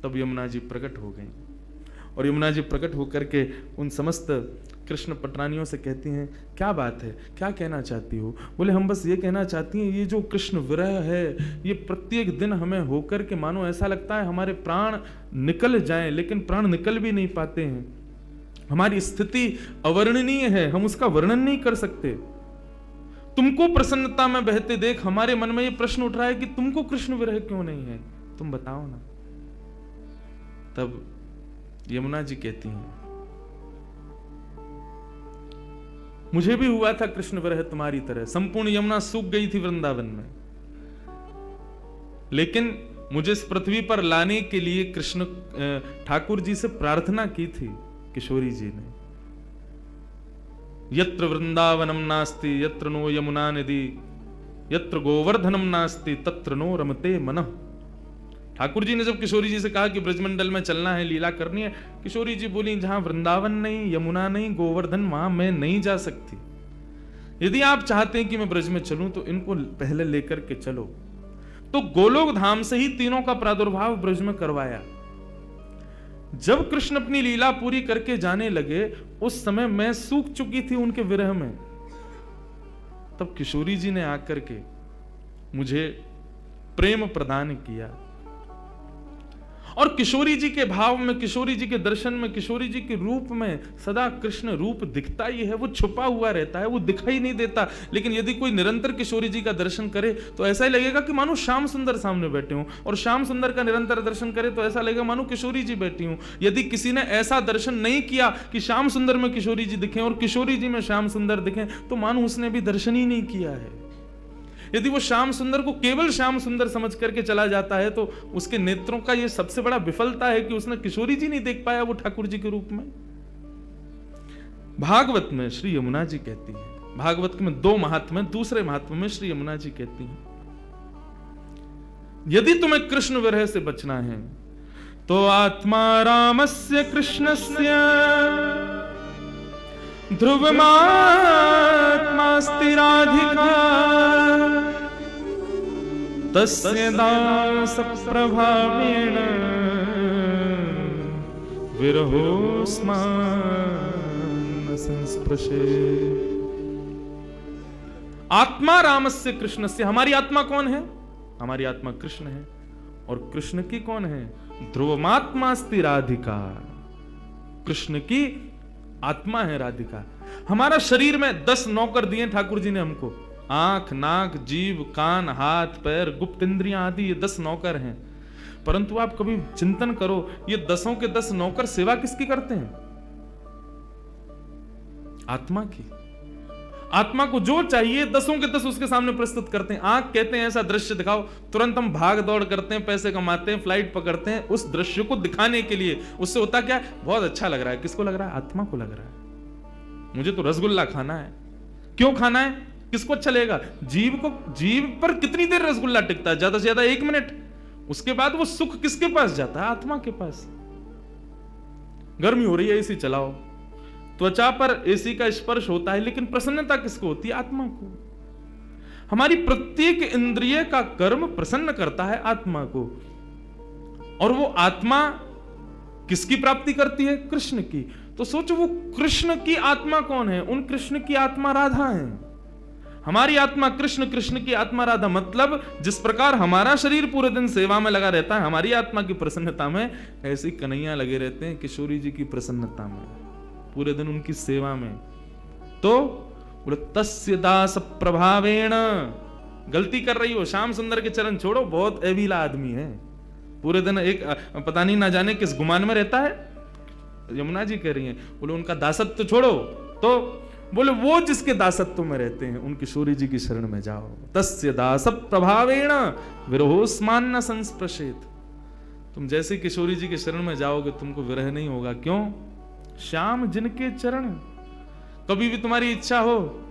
तब यमुना जी प्रकट हो गई और यमुना जी प्रकट होकर के उन समस्त कृष्ण पटरानियों से कहती हैं, क्या बात है, क्या कहना चाहती हो? बोले, हम बस ये कहना चाहती हैं, ये जो कृष्ण विरह है ये प्रत्येक दिन हमें होकर के मानो ऐसा लगता है हमारे प्राण निकल जाएं, लेकिन प्राण निकल भी नहीं पाते हैं। हमारी स्थिति अवर्णनीय है, हम उसका वर्णन नहीं कर सकते। तुमको प्रसन्नता में बहते देख हमारे मन में ये प्रश्न उठ रहा है कि तुमको कृष्ण विरह क्यों नहीं है, तुम बताओ ना। तब यमुना जी कहती हैं, मुझे भी हुआ था कृष्ण विरह तुम्हारी तरह, संपूर्ण यमुना सूख गई थी वृंदावन में, लेकिन मुझे इस पृथ्वी पर लाने के लिए कृष्ण ठाकुर जी से प्रार्थना की थी किशोरी जी ने। यत्र वृंदावनम नास्ति यत्र नो यमुना नदी यत्र गोवर्धनम नास्ति तत्र नो रमते मनः। ठाकुर जी ने जब किशोरी जी से कहा कि ब्रजमंडल में चलना है, लीला करनी है, किशोरी जी बोली जहां वृंदावन नहीं, यमुना नहीं, गोवर्धन, वहां मैं नहीं जा सकती। यदि आप चाहते हैं कि मैं ब्रज में चलूं तो इनको पहले लेकर के चलो। तो गोलोक धाम से ही तीनों का प्रादुर्भाव ब्रज में करवाया। जब कृष्ण अपनी लीला पूरी करके जाने लगे, उस समय मैं सूख चुकी थी उनके विरह में। तब किशोरी जी ने आकर के मुझे प्रेम प्रदान किया, और किशोरी जी के भाव में, किशोरी जी के दर्शन में, किशोरी जी के रूप में सदा कृष्ण रूप दिखता ही है। वो छुपा हुआ रहता है, वो दिखाई नहीं देता। लेकिन यदि कोई निरंतर किशोरी जी का दर्शन करे तो ऐसा ही लगेगा कि मानो श्याम सुंदर सामने बैठे हों, और श्याम सुंदर का निरंतर दर्शन करे तो ऐसा लगेगा मानो किशोरी जी बैठी हूं। यदि किसी ने ऐसा दर्शन नहीं किया कि श्याम सुंदर में किशोरी जी दिखे और किशोरी जी में श्याम सुंदर दिखे, तो मानो उसने भी दर्शन ही नहीं किया है। यदि वो श्याम सुंदर को केवल श्याम सुंदर समझ करके चला जाता है तो उसके नेत्रों का ये सबसे बड़ा विफलता है कि उसने किशोरी जी नहीं देख पाया वो ठाकुर जी के रूप में। भागवत में श्री यमुना जी कहती है, भागवत में 2 महात्म्य, दूसरे महात्म्य में श्री यमुना जी कहती हैं, यदि तुम्हें कृष्ण विरह से बचना है तो आत्मा रामस्य कृष्णस्य ध्रुवमात्मास्ति राधिका तस्य दास प्रभावेण विरहोस्मान् संस्पृशे। आत्मा रामस्य कृष्णस्य, हमारी आत्मा कौन है? हमारी आत्मा कृष्ण है, और कृष्ण की कौन है? ध्रुवमात्मास्ति राधिका, कृष्ण की आत्मा है राधिका। हमारा शरीर में 10 नौकर दिए ठाकुर जी ने हमको, आंख, नाक, जीभ, कान, हाथ, पैर, गुप्त इंद्रियां आदि, ये 10 नौकर हैं। परंतु आप कभी चिंतन करो, ये 10 के 10 नौकर सेवा किसकी करते हैं? आत्मा की। आत्मा को जो चाहिए 10 के 10 उसके सामने प्रस्तुत करते हैं। आंख कहते हैं ऐसा दृश्य दिखाओ, तुरंत हम भाग दौड़ करते हैं, पैसे कमाते हैं, फ्लाइट पकड़ते हैं उस दृश्य को दिखाने के लिए। उससे होता क्या? बहुत अच्छा लग रहा है। किसको लग रहा है? आत्मा को लग रहा है। मुझे तो रसगुल्ला खाना है। क्यों खाना है? किसको अच्छा लगेगा? जीभ को। जीभ पर कितनी देर रसगुल्ला टिकता है? ज्यादा से ज्यादा 1 मिनट। उसके बाद वो सुख किसके पास जाता है? आत्मा के पास। गर्मी हो रही है, एसी चलाओ, त्वचा पर एसी का स्पर्श होता है, लेकिन प्रसन्नता किसको होती है? आत्मा को। हमारी प्रत्येक इंद्रिय का कर्म प्रसन्न करता है आत्मा को, और वो आत्मा किसकी प्राप्ति करती है? कृष्ण की। तो सोचो, वो कृष्ण की आत्मा कौन है? उन कृष्ण की आत्मा राधा है। हमारी आत्मा कृष्ण, कृष्ण की आत्मा राधा। मतलब जिस प्रकार हमारा शरीर पूरे दिन सेवा में लगा रहता है हमारी आत्मा की प्रसन्नता में, ऐसी कन्हैया लगे रहते हैं किशोरी जी की प्रसन्नता में, पूरे दिन उनकी सेवा में। तो बोले तस्य दास प्रभावेण। गलती कर रही हो, श्याम सुंदर के चरण छोड़ो, बहुत एविला आदमी है, पूरे दिन एक पता नहीं ना जाने किस गुमान में रहता है। यमुना जी कह रही हैं, बोले उनका दासत्व छोड़ो, तो बोले वो जिसके दासत्व में रहते हैं उन किशोरी जी की शरण में जाओ। तस्य दास प्रभावेण विरहोस्मान् न संस्पृशेत। तुम जैसे किशोरी जी के शरण में जाओगे तुमको विरह नहीं होगा। क्यों? श्याम जिनके चरण। कभी भी तुम्हारी इच्छा हो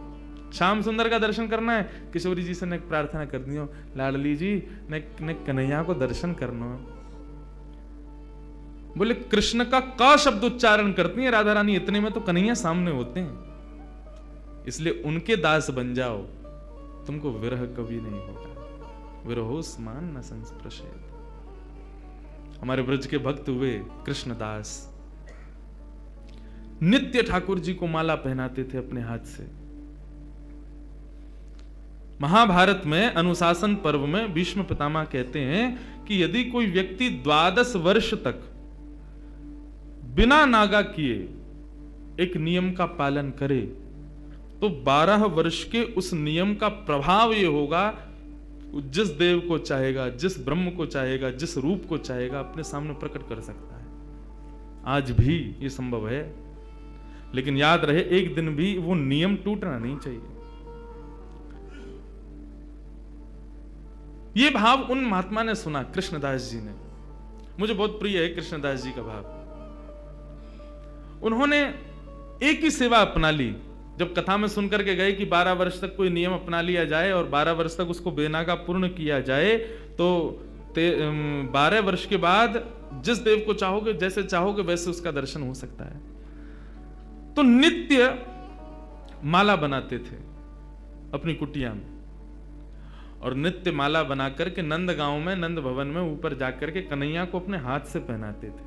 श्याम सुंदर का दर्शन करना है, किशोरी जी से ने प्रार्थना कर दी हो, लाडली जी ने कन्हैया को दर्शन करना। बोले कृष्ण का शब्द उच्चारण करती है राधा रानी, इतने में तो कन्हैया सामने होते हैं, इसलिए उनके दास बन जाओ, तुमको विरह कभी नहीं होगा। विरहोस्मान् न संस्पृशेत। हमारे ब्रज के भक्त हुए कृष्णदास, नित्य ठाकुर जी को माला पहनाते थे अपने हाथ से। महाभारत में अनुशासन पर्व में भीष्म पितामह कहते हैं कि यदि कोई व्यक्ति 12 वर्ष तक बिना नागा किए एक नियम का पालन करे तो 12 वर्ष के उस नियम का प्रभाव ये होगा, जिस देव को चाहेगा, जिस ब्रह्म को चाहेगा, जिस रूप को चाहेगा अपने सामने प्रकट कर सकता है। आज भी ये संभव है। लेकिन याद रहे एक दिन भी वो नियम टूटना नहीं चाहिए। ये भाव उन महात्मा ने सुना, कृष्णदास जी ने। मुझे बहुत प्रिय है कृष्णदास जी का भाव। उन्होंने एक ही सेवा अपना ली। जब कथा में सुनकर के गए कि 12 वर्ष तक कोई नियम अपना लिया जाए और 12 वर्ष तक उसको बेनागा पूर्ण किया जाए, तो 12 वर्ष के बाद जिस देव को चाहोगे, जैसे चाहोगे वैसे उसका दर्शन हो सकता है। तो नित्य माला बनाते थे अपनी कुटिया में, और नित्य माला बना करके नंद गांव में, नंद भवन में ऊपर जाकर के कन्हैया को अपने हाथ से पहनाते थे।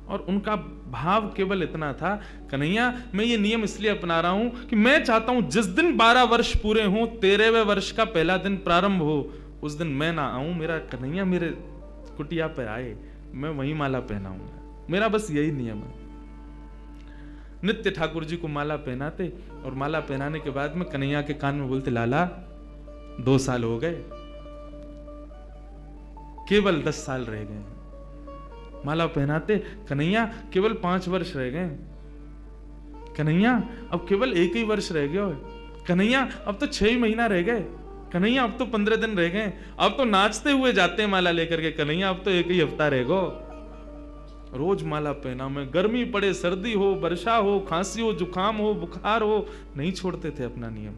और उनका भाव केवल इतना था, कन्हैया मैं ये नियम इसलिए अपना रहा हूं कि मैं चाहता हूं जिस दिन 12 वर्ष पूरे हों, 13वें वर्ष का पहला दिन प्रारंभ हो, उस दिन मैं ना आऊं, मेरा कन्हैया मेरे कुटिया पर आए, मैं वही माला पहनाऊंगा। मेरा बस यही नियम है। नित्य ठाकुर जी को माला पहनाते, और माला पहनाने के बाद में कन्हैया के कान में बोलते, लाला 2 साल हो गए, केवल 10 साल रह गए। माला पहनाते, कन्हैया केवल 5 वर्ष रह गए। कन्हैया अब केवल 1 ही वर्ष रह गया। कन्हैया अब तो 6 महीना रह गए। कन्हैया अब तो 15 दिन रह गए। अब तो नाचते हुए जाते हैं माला लेकर के। कन्हैया अब तो 1 ही हफ्ता रह गो। रोज माला पहना में, गर्मी पड़े, सर्दी हो, वर्षा हो, खांसी हो, जुकाम हो, बुखार हो, नहीं छोड़ते थे अपना नियम।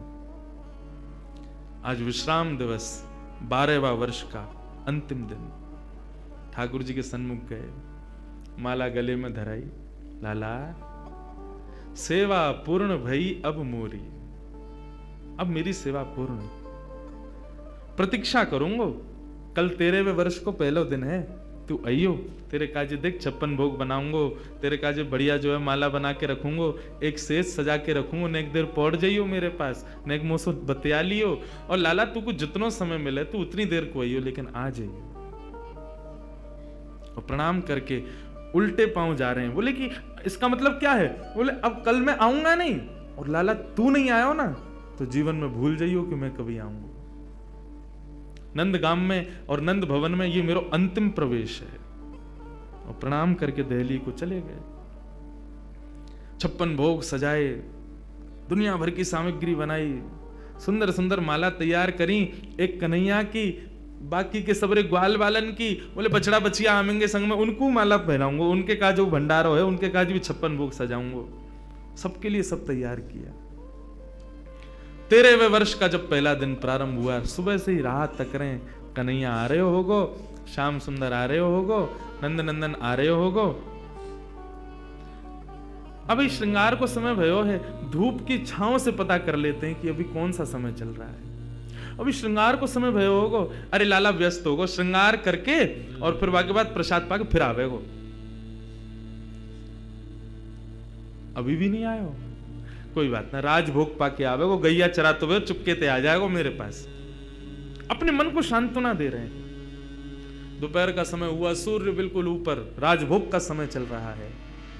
आज विश्राम दिवस, 12वां वर्ष का अंतिम दिन, ठाकुर जी के सन्मुख गए, माला गले में धराई, लाला सेवा पूर्ण भई अब मोरी, अब मेरी सेवा पूर्ण, प्रतीक्षा करूंगो, कल 13वें वर्ष को पहला दिन है, तू आइयो, तेरे काजे देख 56 भोग बनाऊंगो, तेरे काजे बढ़िया जो है माला बना के रखूंगो, एक सेज सजा के रखूंगो, ने एक देर पौड़ जाइयो मेरे पास, ने एक मोसो बतिया लियो, और लाला तू को जितनो समय मिले तू उतनी देर को आइयो, लेकिन आ जाइयो। और प्रणाम करके उल्टे पांव जा रहे हैं। बोले कि इसका मतलब क्या है? बोले अब कल मैं आऊंगा नहीं, और लाला तू नहीं आया हो ना तो जीवन में भूल जाइयो कि मैं कभी आऊंगा। नंदगाम में और नंद भवन में ये मेरा अंतिम प्रवेश है। और प्रणाम करके दिल्ली को चले गए। 56 भोग सजाए, दुनिया भर की सामग्री बनाई, सुंदर सुंदर माला तैयार करी, एक कन्हैया की, बाकी के सबरे ग्वाल बालन की। बोले बछड़ा बछिया आमेंगे संग में, उनको माला पहनाऊंगा, उनके का जो भंडारो है उनके काज भी 56 भोग सजाऊंगा। सबके लिए सब तैयार किया। 13वें वर्ष का जब पहला दिन प्रारंभ हुआ, सुबह से ही राह तक रहे, कन्हैया आ रहे होगो, श्याम सुंदर आ रहे होगो, नंद नंदन आ रहे होगो। अभी श्रृंगार को समय भयो है, धूप की छांव से पता कर लेते हैं कि अभी कौन सा समय चल रहा है। अभी श्रृंगार को समय भयो होगो, अरे लाला व्यस्त होगो, श्रृंगार करके और फिर वाके बाद प्रसाद पाके फिर आवेगो। अभी भी नहीं आयो, कोई बात ना, राजभोग पाके आवेगो, गैया चराते हुए चुपके ते आ जाएगो मेरे पास। अपने मन को सांत्वना दे रहे हैं। दोपहर का समय हुआ, सूर्य बिल्कुल ऊपर, राजभोग का समय चल रहा है।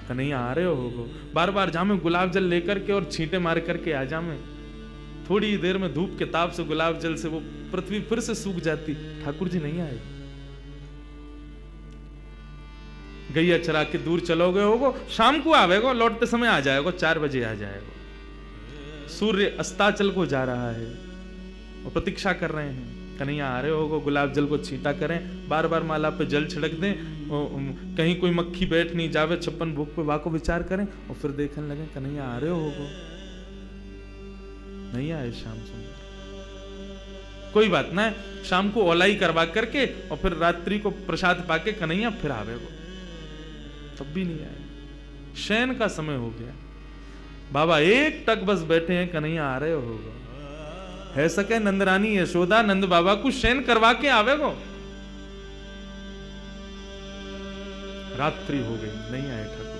कन्हैया आ रहे होगो, बार बार जामे गुलाब जल लेकर के और छींटे मार करके आ जामे। थोड़ी देर में धूप के ताप से, गुलाब जल से वो पृथ्वी फिर से सूख जाती। ठाकुर जी नहीं आए। गैया चरा के दूर चलो गए होगो, शाम को आवेगो, लौटते समय आ जाएगो, 4 बजे आ जाएगो। सूर्य अस्ताचल को जा रहा है और प्रतीक्षा कर रहे हैं। कन्हैया आ रहे होगो, गुलाब जल को छींटा करें, बार बार माला पे जल छिड़क दें, कहीं कोई मक्खी बैठ नहीं जावे 56 भोग पे, वाको विचार करें और फिर देखने लगे कन्हैया आ रहे होगो। नहीं आए श्याम सुंदर। कोई बात ना, शाम को ओलाई करवा करके और फिर रात्रि को प्रसाद पाके कन्हैया फिर आवेगो। तब भी नहीं आए। शयन का समय हो गया, बाबा एक टक बस बैठे हैं, कन्हैया आ रहे होगा। है सके नंदरानी यशोदा नंद बाबा को शयन करवा के आवेगो। रात्रि हो गई, नहीं आए ठाकुर।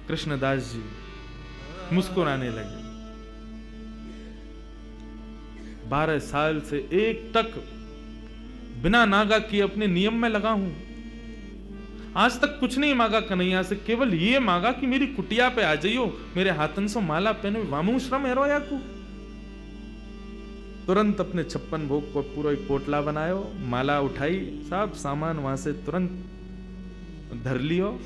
कृष्णदास जी मुस्कुराने लगे। 12 साल से एक टक बिना नागा किए अपने नियम में लगा हूं। आज तक कुछ नहीं मांगा कन्हैया से, केवल ये मांगा कि मेरी कुटिया पे आ जाइयो, मेरे हाथन से माला पहने, वामू श्रम हेरो या को। तुरंत अपने 56 भोग को पूरा एक पोटला बनायो, माला उठाई, सब सामान वहां से तुरंत धर लियो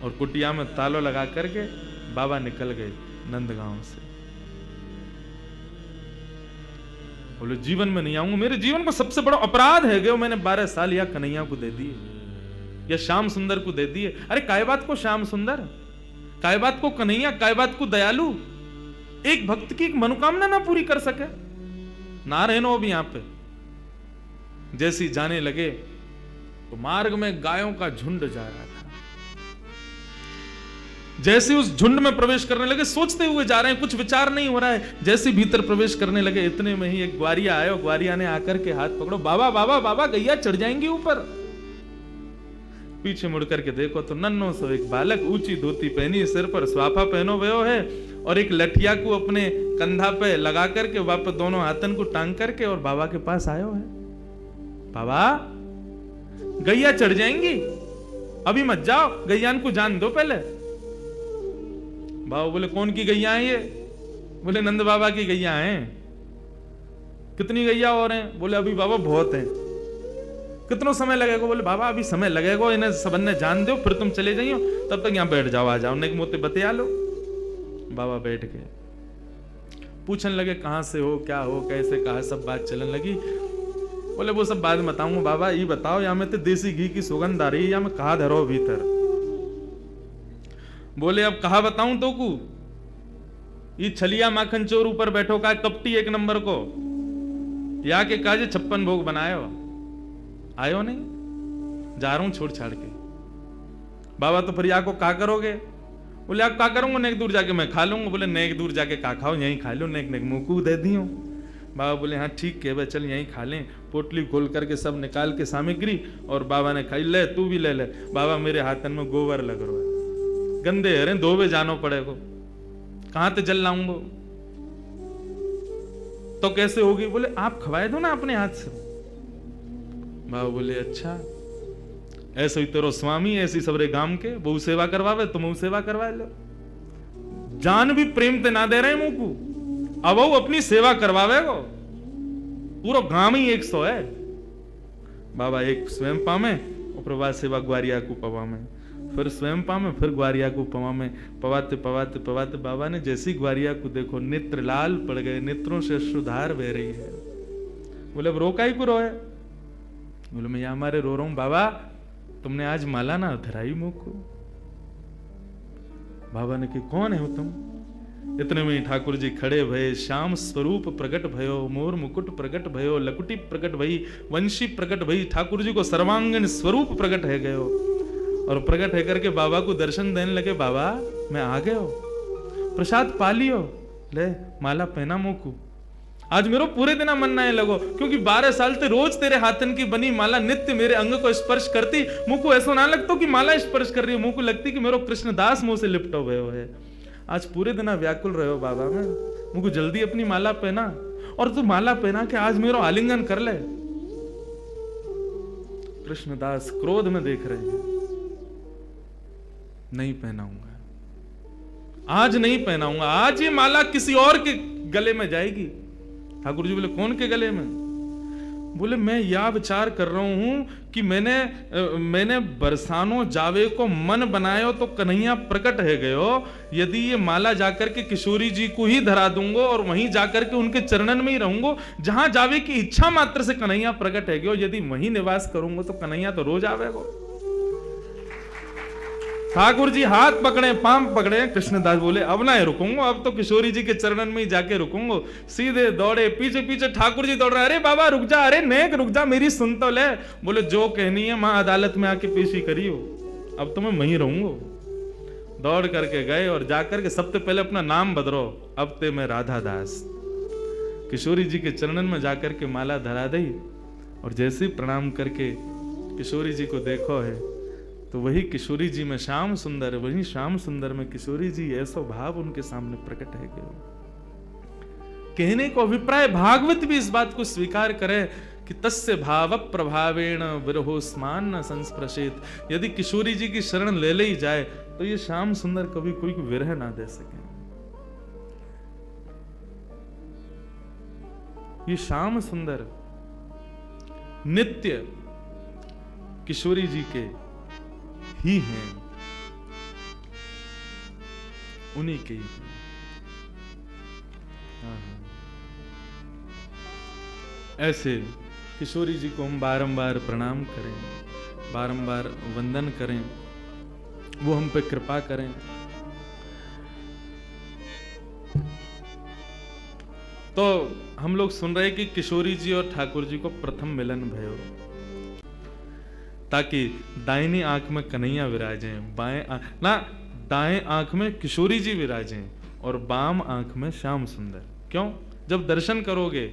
और कुटिया में तालो लगा करके बाबा निकल गए नंदगांव से। बोले जीवन में नहीं आऊंगा, मेरे जीवन का सबसे बड़ा अपराध है कि मैंने 12 साल या कन्हैया को दे दिए या श्याम सुंदर को दे दिए। अरे काय बात को श्याम सुंदर, काय बात को कन्हैया, काय बात को दयालु, एक भक्त की एक मनोकामना ना पूरी कर सके। ना रहनो अभी यहां पे। जैसी जाने लगे तो मार्ग में गायों का झुंड जा रहा था। जैसे उस झुंड में प्रवेश करने लगे, सोचते हुए जा रहे हैं, कुछ विचार नहीं हो रहा है। जैसे भीतर प्रवेश करने लगे इतने में ही एक ग्वारिया आया और ग्वारिया ने आकर के हाथ पकड़ो, बाबा बाबा बाबा गैया चढ़ जाएंगी ऊपर। पीछे मुड़ करके देखो तो नन्नो सो एक बालक, ऊंची धोती पहनी, सिर पर स्वाफा पहनो भयो है और एक लठिया को अपने कंधा पे लगा करके वापस दोनों हाथन को टांग करके और बाबा के पास आयो है। बाबा गैया चढ़ जाएंगी, अभी मत जाओ, गैयान को जान दो पहले। बाबा बोले कौन की गैया है ये? बोले नंद बाबा की गैया हैं। कितनी गैया और हैं? बोले अभी बाबा बहुत हैं। कितना समय लगेगा? बोले बाबा अभी समय लगेगा, इन्हें सबन ने जान दो, फिर तुम चले जाइयो, तब तक यहां बैठ जाओ, आ जाओ, नेक मोते बतिया लो। बाबा बैठ गए, पूछने लगे कहां से हो, क्या हो, कैसे, कहा, सब बात चलने लगी। बोले वो सब बाद में बताऊंगा, बाबा ये बताओ या में तो देसी घी की सुगंध आ रही है या मैं कहा धरो भीतर। बोले अब कहा बताऊं तो को, ये छलिया माखन चोर ऊपर बैठो का कपटी एक नंबर को, या के काजे 56 भोग बनायो, आयो नहीं, जा रहा हूं छोड़ छाड़ के। बाबा तो फिर या को का करोगे? बोले आप का करूंगा, नेक दूर जाके मैं खा लूंगा। बोले नेक दूर जाके का खाओ, यहीं खा लो, नेक नेक मुंह को दे दियो। बाबा बोले हाँ ठीक है, चल यहीं खा लें। पोटली खोल करके सब निकाल के सामग्री और बाबा ने खाई, ले तू भी ले ले। बाबा मेरे हाथन में गोबर लग रहा है, गंदे हरे धोबे जानो पड़ेगा, कहां ते जल लाऊंगा, तो कैसे होगी? बोले आप खवाए दो ना अपने हाथ से। बाबा बोले अच्छा, ऐसे ही तेरो स्वामी ऐसी सबरे गांव के बहु सेवा करवावे, तुम सेवा करवा लो। जान भी प्रेम ते ना दे रहे मुंह को, अब वो अपनी सेवा करवावे को, पूरा गांव ही 100 है। बाबा एक स्वयं पामे और प्रभा सेवा ग्वारिया को पवा में, फिर स्वयं पामे, फिर ग्वारिया को पवा में, पवाते पवाते पवाते बाबा ने जैसी ग्वारिया को देखो नेत्र लाल पड़ गए, नेत्रों से अश्रुधार बह रही है। बोले अब रोका ही को रोए? बोले मैं यहां हमारे रो रहा हूं। बाबा तुमने आज माला ना धराई मुंह को। बाबा ने कि कौन है हो तुम? इतने में ठाकुर जी खड़े भये, श्याम स्वरूप प्रकट भयो, मोर मुकुट प्रकट भयो, लकुटी प्रकट भई, वंशी प्रकट भई। ठाकुर जी को सर्वांगीण स्वरूप प्रकट है गयो और प्रकट है करके बाबा को दर्शन देने लगे। बाबा मैं आ गयो, प्रसाद पा लियो, ले माला पहना मुंह को। आज मेरो पूरे दिन मन ना लगो, क्योंकि 12 साल से रोज तेरे हाथन की बनी माला नित्य मेरे अंग को स्पर्श करती। मुंह को ऐसा ना लगता कि माला स्पर्श कर रही है, मुंह को लगती कि मेरो कृष्णदास मुंह से लिपटो भयो है। आज पूरे दिन व्याकुल रहो बाबा में, मुझको जल्दी अपनी माला पहना, और तू माला पहना के आज मेरो आलिंगन कर ले। कृष्णदास क्रोध में देख रहे हैं, नहीं पहनाऊंगा, आज नहीं पहनाऊंगा, आज ये माला किसी और के गले में जाएगी। ठाकुर जी बोले कौन के गले में? बोले मैं यह विचार कर रहा हूं कि मैंने बरसानो जावे को मन बनायो तो कन्हैया प्रकट है गयो। यदि ये माला जाकर के किशोरी जी को ही धरा दूंगा और वहीं जाकर के उनके चरणन में ही रहूंगा, जहां जावे की इच्छा मात्र से कन्हैया प्रकट है गयो। यदि वहीं निवास करूंगा तो कन्हैया तो रोज आवेगो। ठाकुर जी हाथ पकड़े, पांव पकड़े। कृष्णदास बोले अब ना रुकूंगा, अब तो किशोरी जी के चरणन में ही जाके रुकूंगा। सीधे दौड़े, पीछे पीछे ठाकुर जी दौड़ रहे। अरे बाबा रुक जा, अरे नेक रुक जा, मेरी सुन तो ले। बोले जो कहनी है मां अदालत में आके पेशी करियो, अब तो मैं वहीं रहूंगा। दौड़ करके गए और जाकर के सबसे पहले अपना नाम बदलो, अब ते मैं राधा दास। किशोरी जी के चरणन में जाकर के माला धरा दी और जैसे प्रणाम करके किशोरी जी को देखो है तो वही किशोरी जी में श्याम सुंदर, वही श्याम सुंदर में किशोरी जी, ऐसा भाव उनके सामने प्रकट है गया। कहने को अभिप्राय भागवत भी इस बात को स्वीकार करे कि तस्य भाव प्रभावेण विरहोस्मान न संस्पृशेत। यदि किशोरी जी की शरण ले ली जाए तो ये श्याम सुंदर कभी कोई विरह ना दे सके। ये श्याम सुंदर नित्य किशोरी जी के ही हैं, उन्हीं के ही हैं। ऐसे किशोरी जी को हम बारंबार प्रणाम करें, बारंबार वंदन करें, वो हम पे कृपा करें। तो हम लोग सुन रहे कि किशोरी जी और ठाकुर जी को प्रथम मिलन भयो, ताकि दाहिनी आंख में कन्हैया विराजें, दाएं आंख में किशोरी जी विराजें और बाम आंख में श्याम सुंदर। क्यों? जब दर्शन करोगे,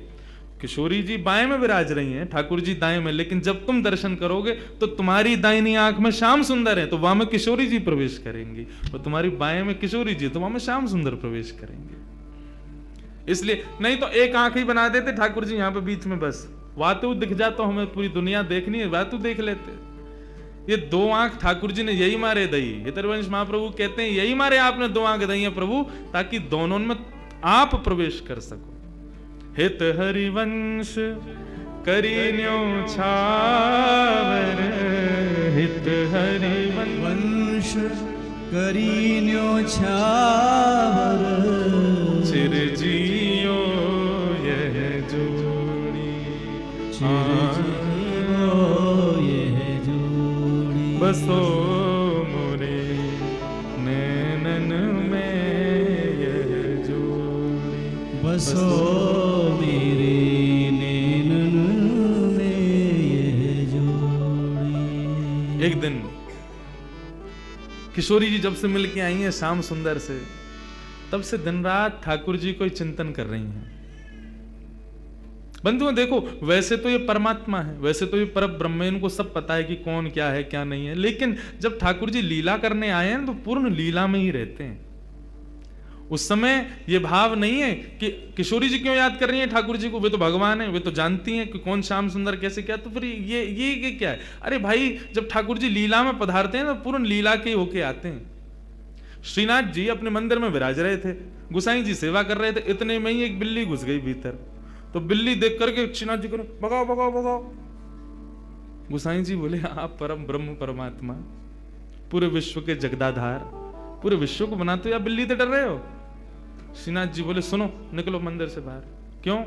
किशोरी जी बाएं में विराज रही हैं, ठाकुर जी दाएं में, लेकिन जब तुम दर्शन करोगे तो तुम्हारी दाहिनी आंख में श्याम सुंदर है, तो वहां में किशोरी जी प्रवेश करेंगी, और तुम्हारी बाएं में किशोरी जी, तो वहां में श्याम सुंदर प्रवेश करेंगे। इसलिए नहीं तो एक आंख ही बना देते ठाकुर जी यहाँ पे बीच में, बस वातु दिख जा तो हमें पूरी दुनिया देखनी है, वातु देख लेते। ये दो आंख ठाकुर जी ने यही मारे दई, हितरवंश महाप्रभु कहते हैं यही मारे आपने दो आंख दई है प्रभु, ताकि दोनों में आप प्रवेश कर सको। हित हरिवंश करीन्यो छावर, हित हरिवंश करीन्यो छावर, चिरजियो यह जोड़ी, चिरजियो यह जोड़ी, बसो मोरे नैनन में यह जोड़ी, बसो मेरे नैनन में यह जोड़ी। एक दिन किशोरी जी जब से मिलके आई हैं श्याम सुंदर से, तब से दिन रात ठाकुर जी को ही चिंतन कर रही हैं। बंधुओं देखो, वैसे तो ये परमात्मा है, वैसे तो ये परब्रह्म है, इनको सब पता है कि कौन क्या है क्या नहीं है, लेकिन जब ठाकुर जी लीला करने आए हैं तो पूर्ण लीला में ही रहते हैं। उस समय ये भाव नहीं है कि किशोरी जी क्यों याद कर रही हैं ठाकुर जी को, वे तो भगवान है, वे तो जानती हैं कि कौन श्याम सुंदर कैसे क्या, तो फिर ये क्या है। अरे भाई, जब ठाकुर जी लीला में पधारते हैं तो पूर्ण लीला के होके आते हैं। श्रीनाथ जी अपने मंदिर में विराज रहे थे, गुसाई जी सेवा कर रहे थे, इतने में ही एक बिल्ली घुस गई भीतर। तो बिल्ली देख करके श्रीनाथ जी को भगाओ भगाओ भगाओ। गुसाई जी बोले आप परम ब्रह्म परमात्मा, पूरे विश्व के जगदाधार, पूरे विश्व को बनाते हो, या बिल्ली से डर रहे हो? श्रीनाथ जी बोले सुनो, निकलो मंदिर से बाहर। क्यों?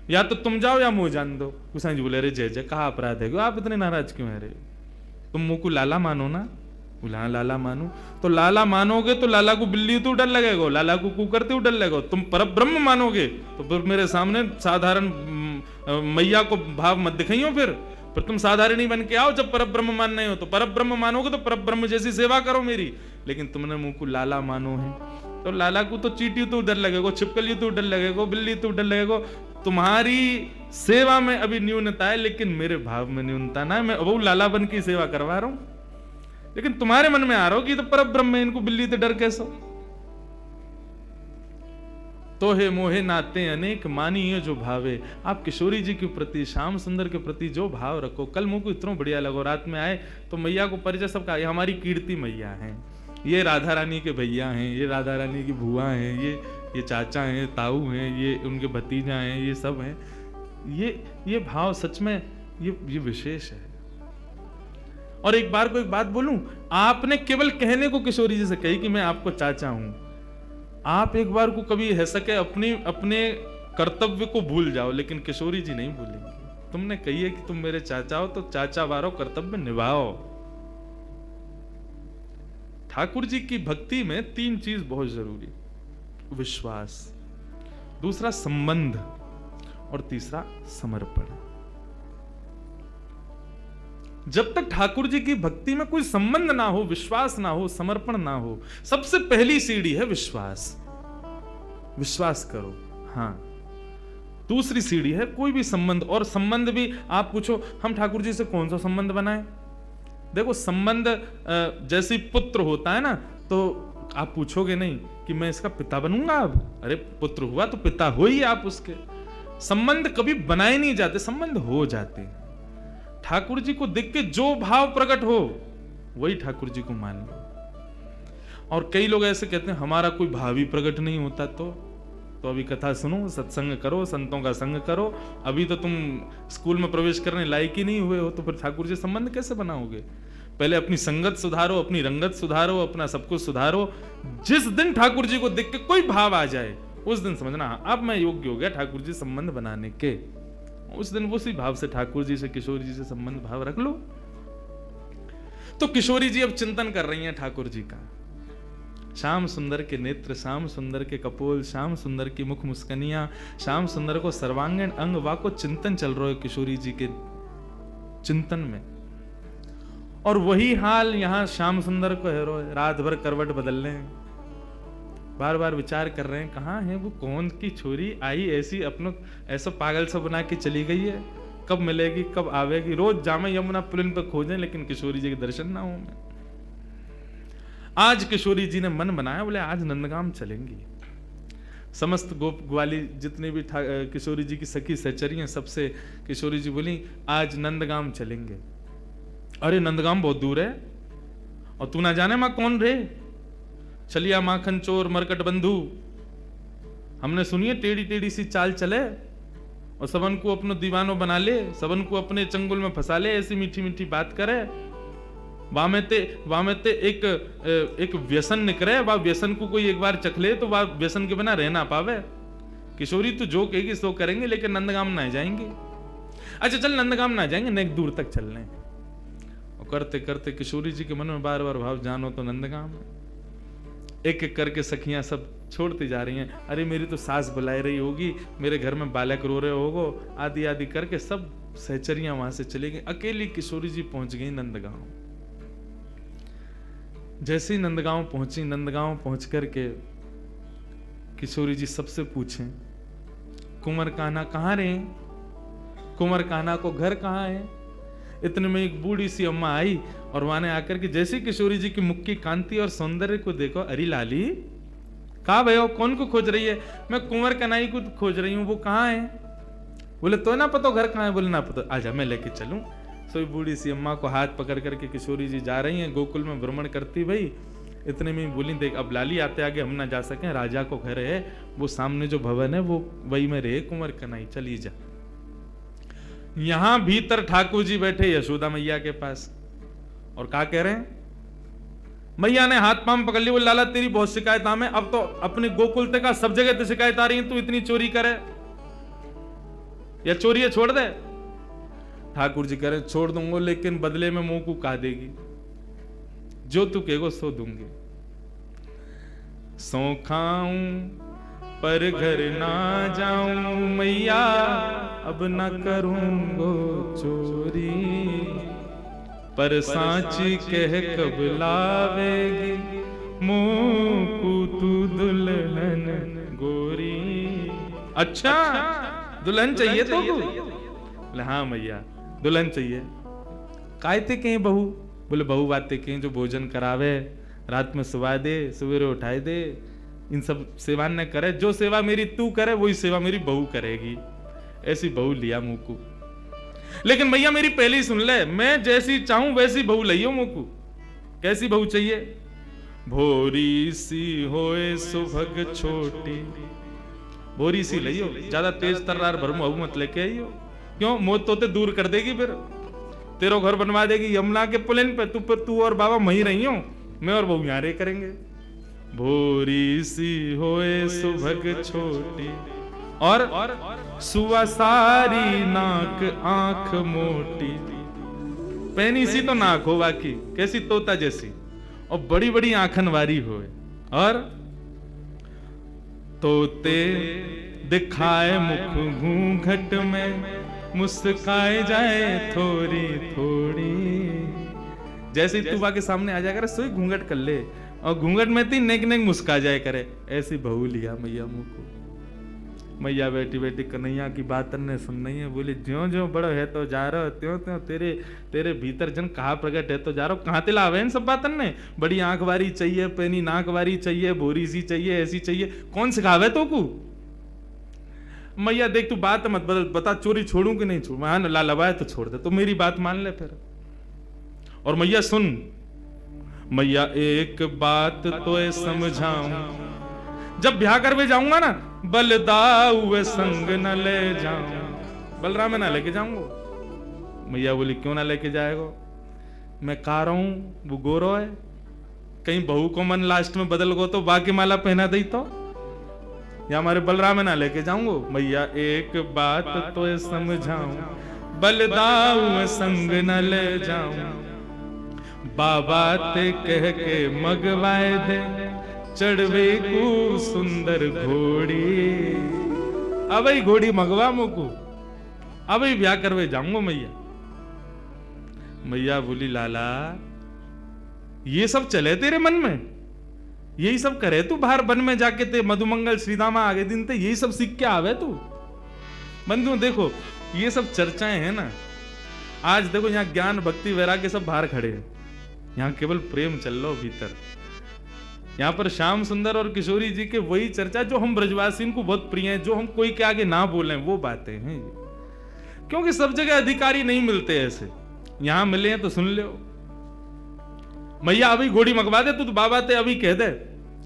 या तो तुम जाओ या मुंह जान दो। गुसाई जी बोले अरे जय जय, कहा अपराध है, आप इतने नाराज क्यों है रे? तुम मुंह को लाला मानो ना। बोला हाँ लाला मानो, तो लाला मानोगे तो लाला को बिल्ली तो डर लगेगा, लाला को कुकर तो डर लगेगा। तुम परब्रह्म मानोगे तो फिर मेरे सामने साधारण मैया को भाव मत दिखाइयो, फिर तुम साधारण ही बन के आओ। जब परब्रह्म मानने हो तो परब्रह्म मानोगे तो परब्रह्म जैसी सेवा करो मेरी, लेकिन तुमने मुंह को लाला मानो है, तो लाला को तो चींटी तो डर लगेगा, छिपकली तो डर लगेगा, बिल्ली तो डर लगेगा। तुम्हारी सेवा में अभी न्यूनता है, लेकिन मेरे भाव में न्यूनता ना है। मैं वो लाला बन की सेवा करवा रहा हूं, लेकिन तुम्हारे मन में आ रहा हो कि तो परब्रह्म है, इनको बिल्ली से डर कैसा? तो हे मोहे नाते अनेक मानिए जो भावे। आप किशोरी जी के प्रति, श्याम सुंदर के प्रति जो भाव रखो। कल मुझको इतना बढ़िया लगो, रात में आए तो मैया को परिचय सबका, ये हमारी कीर्ति मैया हैं, ये राधा रानी के भैया हैं, ये राधा रानी की बुआ हैं, ये चाचा हैं, ताऊ हैं, ये उनके भतीजा हैं, ये सब हैं। ये भाव सच में ये विशेष है। और एक बार को एक बात बोलूं, आपने केवल कहने को किशोरी जी से कही कि मैं आपको चाचा हूं। आप एक बार को कभी है सके अपने कर्तव्य को भूल जाओ, लेकिन किशोरी जी नहीं भूलेंगी। तुमने कही है कि तुम मेरे चाचा हो, तो चाचा वारो कर्तव्य निभाओ। ठाकुर जी की भक्ति में तीन चीज बहुत जरूरी, विश्वास, दूसरा संबंध, और तीसरा समर्पण। जब तक ठाकुर जी की भक्ति में कोई संबंध ना हो, विश्वास ना हो, समर्पण ना हो, सबसे पहली सीढ़ी है विश्वास। विश्वास करो, हाँ। दूसरी सीढ़ी है कोई भी संबंध, और संबंध भी आप पूछो हम ठाकुर जी से कौन सा संबंध बनाए। देखो संबंध जैसे पुत्र होता है ना, तो आप पूछोगे नहीं कि मैं इसका पिता बनूंगा अब। अरे पुत्र हुआ तो पिता हो ही आप उसके। संबंध कभी बनाए नहीं जाते, संबंध हो जाते हैं। ठाकुर जी को देख के जो भाव प्रकट हो वही ठाकुर जी को मान लो। और कई लोग ऐसे कहते हैं हमारा कोई भाव ही प्रकट नहीं होता, तो अभी कथा सुनो, सत्संग करो, संतों का संग करो। अभी तो तुम स्कूल में प्रवेश करने लायक ही नहीं हुए हो, तो फिर ठाकुर जी संबंध कैसे बनाओगे? पहले अपनी संगत सुधारो, अपनी रंगत सुधारो, अपना सब कुछ सुधारो। जिस दिन ठाकुर जी को देख के कोई भाव आ जाए, उस दिन समझना अब मैं योग्य हो गया ठाकुर जी संबंध बनाने के। उस दिन उसी भाव से ठाकुर जी से, किशोरी जी से संबंध भाव रख लो। तो किशोरी जी अब चिंतन कर रही हैं ठाकुर जी का। श्याम सुंदर के नेत्र, श्याम सुंदर के कपोल, श्याम सुंदर की मुख मुस्कनियां, श्याम सुंदर को सर्वांगीण अंग वाको चिंतन चल रहा है किशोरी जी के चिंतन में। और वही हाल यहां श्याम सुंदर को है, रात भर करवट बदल रहे हैं, बार बार विचार कर रहे हैं कहाँ है वो, कौन की छोरी आई ऐसी अपनों ऐसा पागल सा बना के चली गई है, कब मिलेगी, कब आवेगी। रोज जामे यमुना पुलिन पर खोजें लेकिन किशोरी जी के दर्शन ना हो। मैं आज किशोरी जी ने मन बनाया, बोले आज नंदगाम चलेंगी। समस्त गोप ग्वाली जितने भी किशोरी जी की सखी सहचरी हैं, सबसे किशोरी जी बोली आज नंदगाम चलेंगे। अरे नंदगाम बहुत दूर है, और तू ना जाने मां कौन रे, चलिया माखन चोर मरकट बंधु। हमने सुनिए टेढ़ी टेढ़ी सी चाल चले और सबन को अपनो दीवानो बना ले, सबन को अपने चंगुल में फंसा ले, ऐसी मीठी मीठी बात करे। वामेते एक व्यसन निकले, वह व्यसन को कोई एक बार चख ले तो वह व्यसन के बिना रह ना पावे। किशोरी तू जो कहेगी सो करेंगे, लेकिन नंदगाम ना जाएंगे। अच्छा चल नंदगाम ना जाएंगे, नेक दूर तक चल रहे। और करते करते किशोरी जी के मन में बार बार भाव, जानो तो नंदगाम। एक एक करके सखियां सब छोड़ती जा रही हैं। अरे मेरी तो सास बुलाई रही होगी, मेरे घर में बालक रो रहे होगो, आदि आदि करके सब सहचरियां वहां से चली गई। अकेली किशोरी जी पहुंच गई नंदगांव। जैसे ही नंदगांव पहुंची, नंदगांव पहुंच करके किशोरी जी सबसे पूछें कुंवर कान्हा कहाँ रहे, कुंवर कान्हा को घर कहाँ है। इतने में एक बूढ़ी सी अम्मा आई और वहां आकर के जैसे किशोरी जी की मुख की कांति और सौंदर्य को देखो, अरे लाली कहा भयो, कौन को खोज रही है। मैं कुंवर कन्हई को खोज रही हूँ, वो कहाँ है। बोले तो ना पता घर कहाँ है। बोले ना पता, आजा मैं लेके चलूं। सोई बूढ़ी सी अम्मा को हाथ पकड़ करके किशोरी जी जा रही हैं, गोकुल में भ्रमण करती भाई। इतने में बोली देख अब लाली आते आगे हम ना जा सके, राजा को घर है, वो सामने जो भवन है वो वही में रहे कुंवर कन्हई, चली जा। यहां भीतर ठाकुर जी बैठे यशोदा मैया के पास और क्या कह रहे हैं। मैया ने हाथ पांव पकड़ ली, बोले लाला तेरी बहुत शिकायत हमें, अब तो अपने गोकुल ते का सब जगह तो शिकायत आ रही है, तू इतनी चोरी करे या चोरी छोड़ दे। ठाकुर जी कह रहे छोड़ दूंगा, लेकिन बदले में मुंह को कहा देगी, जो तू कहेगो सो दूंगी। सो खाऊं पर घर ना जाऊं मैया, अब ना करूंगो चोरी, पर सांची कह कब लावेगी मुंह को तू दुल्हन गोरी। अच्छा दुल्हन चाहिए तो बोले हाँ मैया दुल्हन चाहिए। कायते कहीं बहू। बोले बहू बातें कहीं जो भोजन करावे, रात में सुवा दे, सवेरे उठाए दे, इन सब सेवा न करे। जो सेवा मेरी तू करे वही सेवा मेरी बहू करेगी। ऐसी बहू लिया मुंह को। लेकिन भैया मेरी पहले ही सुन ले, मैं जैसी चाहूं वैसी बहू लइयो मुंह को। कैसी बहू चाहिए। भोरी सी होए सुभग छोटी, भोरी सी लइयो, ज्यादा तेज तर्रार भरमू मत लेके आइयो। क्यों मौत तो दूर कर देगी, फिर तेरा घर बनवा देगी यमुना के पुलिन पे। तू और बाबा वहीं रही हो, मैं और बहू यहाँ रे करेंगे। भोरी सी होए सुभग छोटी और सुवा सारी नाक आंख मोटी। पैनी सी तो नाक हो बाकी, कैसी तोता जैसी, और बड़ी बड़ी आंखन वारी होए। और तोते दिखाए मुख घूंघट में, मुस्काए जाए थोड़ी थोड़ी। जैसे ही तू के सामने आ जाए करे सोई घूंघट कर ले, और घूंघट में ती नेक नेक मुस्का जाए करे। ऐसी बहू लिया मैया मुंह को। मैया बेटी बेटी कन्हैया की बात ने सुन रही है। बोले ज्यो ज्यो बड़ो है तो जा रहा, त्यों त्यों तेरे भीतर जन कहा प्रकट है तो जा रहा। कहाँ तिला इन सब बातन ने। बड़ी आंख वारी चाहिए, पैनी नाक वारी चाहिए, भोरी सी चाहिए, ऐसी चाहिए। कौन सिखावे तो को। मैया देख तू बात मत बदल, बता चोरी छोड़ू कि नहीं छोड़ू। हाँ ला लवाए तो छोड़ दे, तो मेरी बात मान ले फिर। और मैया सुन, मैया एक बात तो समझाऊं, जब ब्याह कर भी जाऊंगा ना, बलदाऊ संग न ले जाऊं। बलराम ना लेके जाऊंगा। मैया बोली क्यों ना लेके जाएगा। मैं कारो हूं वो गोरो है, कहीं बहू को मन लास्ट में बदल गो तो बाकी माला पहना दी तो, या हमारे बलराम में ना लेके जाऊंगो। मैया एक बात तो समझाऊं, बलदाऊ में संग न ले जाऊं, बाबा ते कह के मगवाए दे, चढ़वे को सुंदर घोड़ी। अब घोड़ी मगवा मुकू, अब ब्याह करवे जाऊंगो मैया। मैया बोली लाला ये सब चले तेरे मन में, यही सब करे तू बाहर वन में जाके, ते मधुमंगल श्रीदामा आगे दिन ते यही सब सीख के आवे तू। बंधु देखो ये सब चर्चाएं हैं ना, आज देखो यहाँ ज्ञान भक्ति वैराग्य सब बाहर खड़े हैं, यहाँ केवल प्रेम चल लो भीतर। यहाँ पर श्याम सुंदर और किशोरी जी के वही चर्चा जो हम ब्रजवासी को बहुत प्रिय है, जो हम कोई के आगे ना बोले वो बातें हैं। क्योंकि सब जगह अधिकारी नहीं मिलते ऐसे, यहां मिले हैं तो सुन लो। मैया अभी घोड़ी मंगवा दे, तू तो बाबा ते अभी कह दे,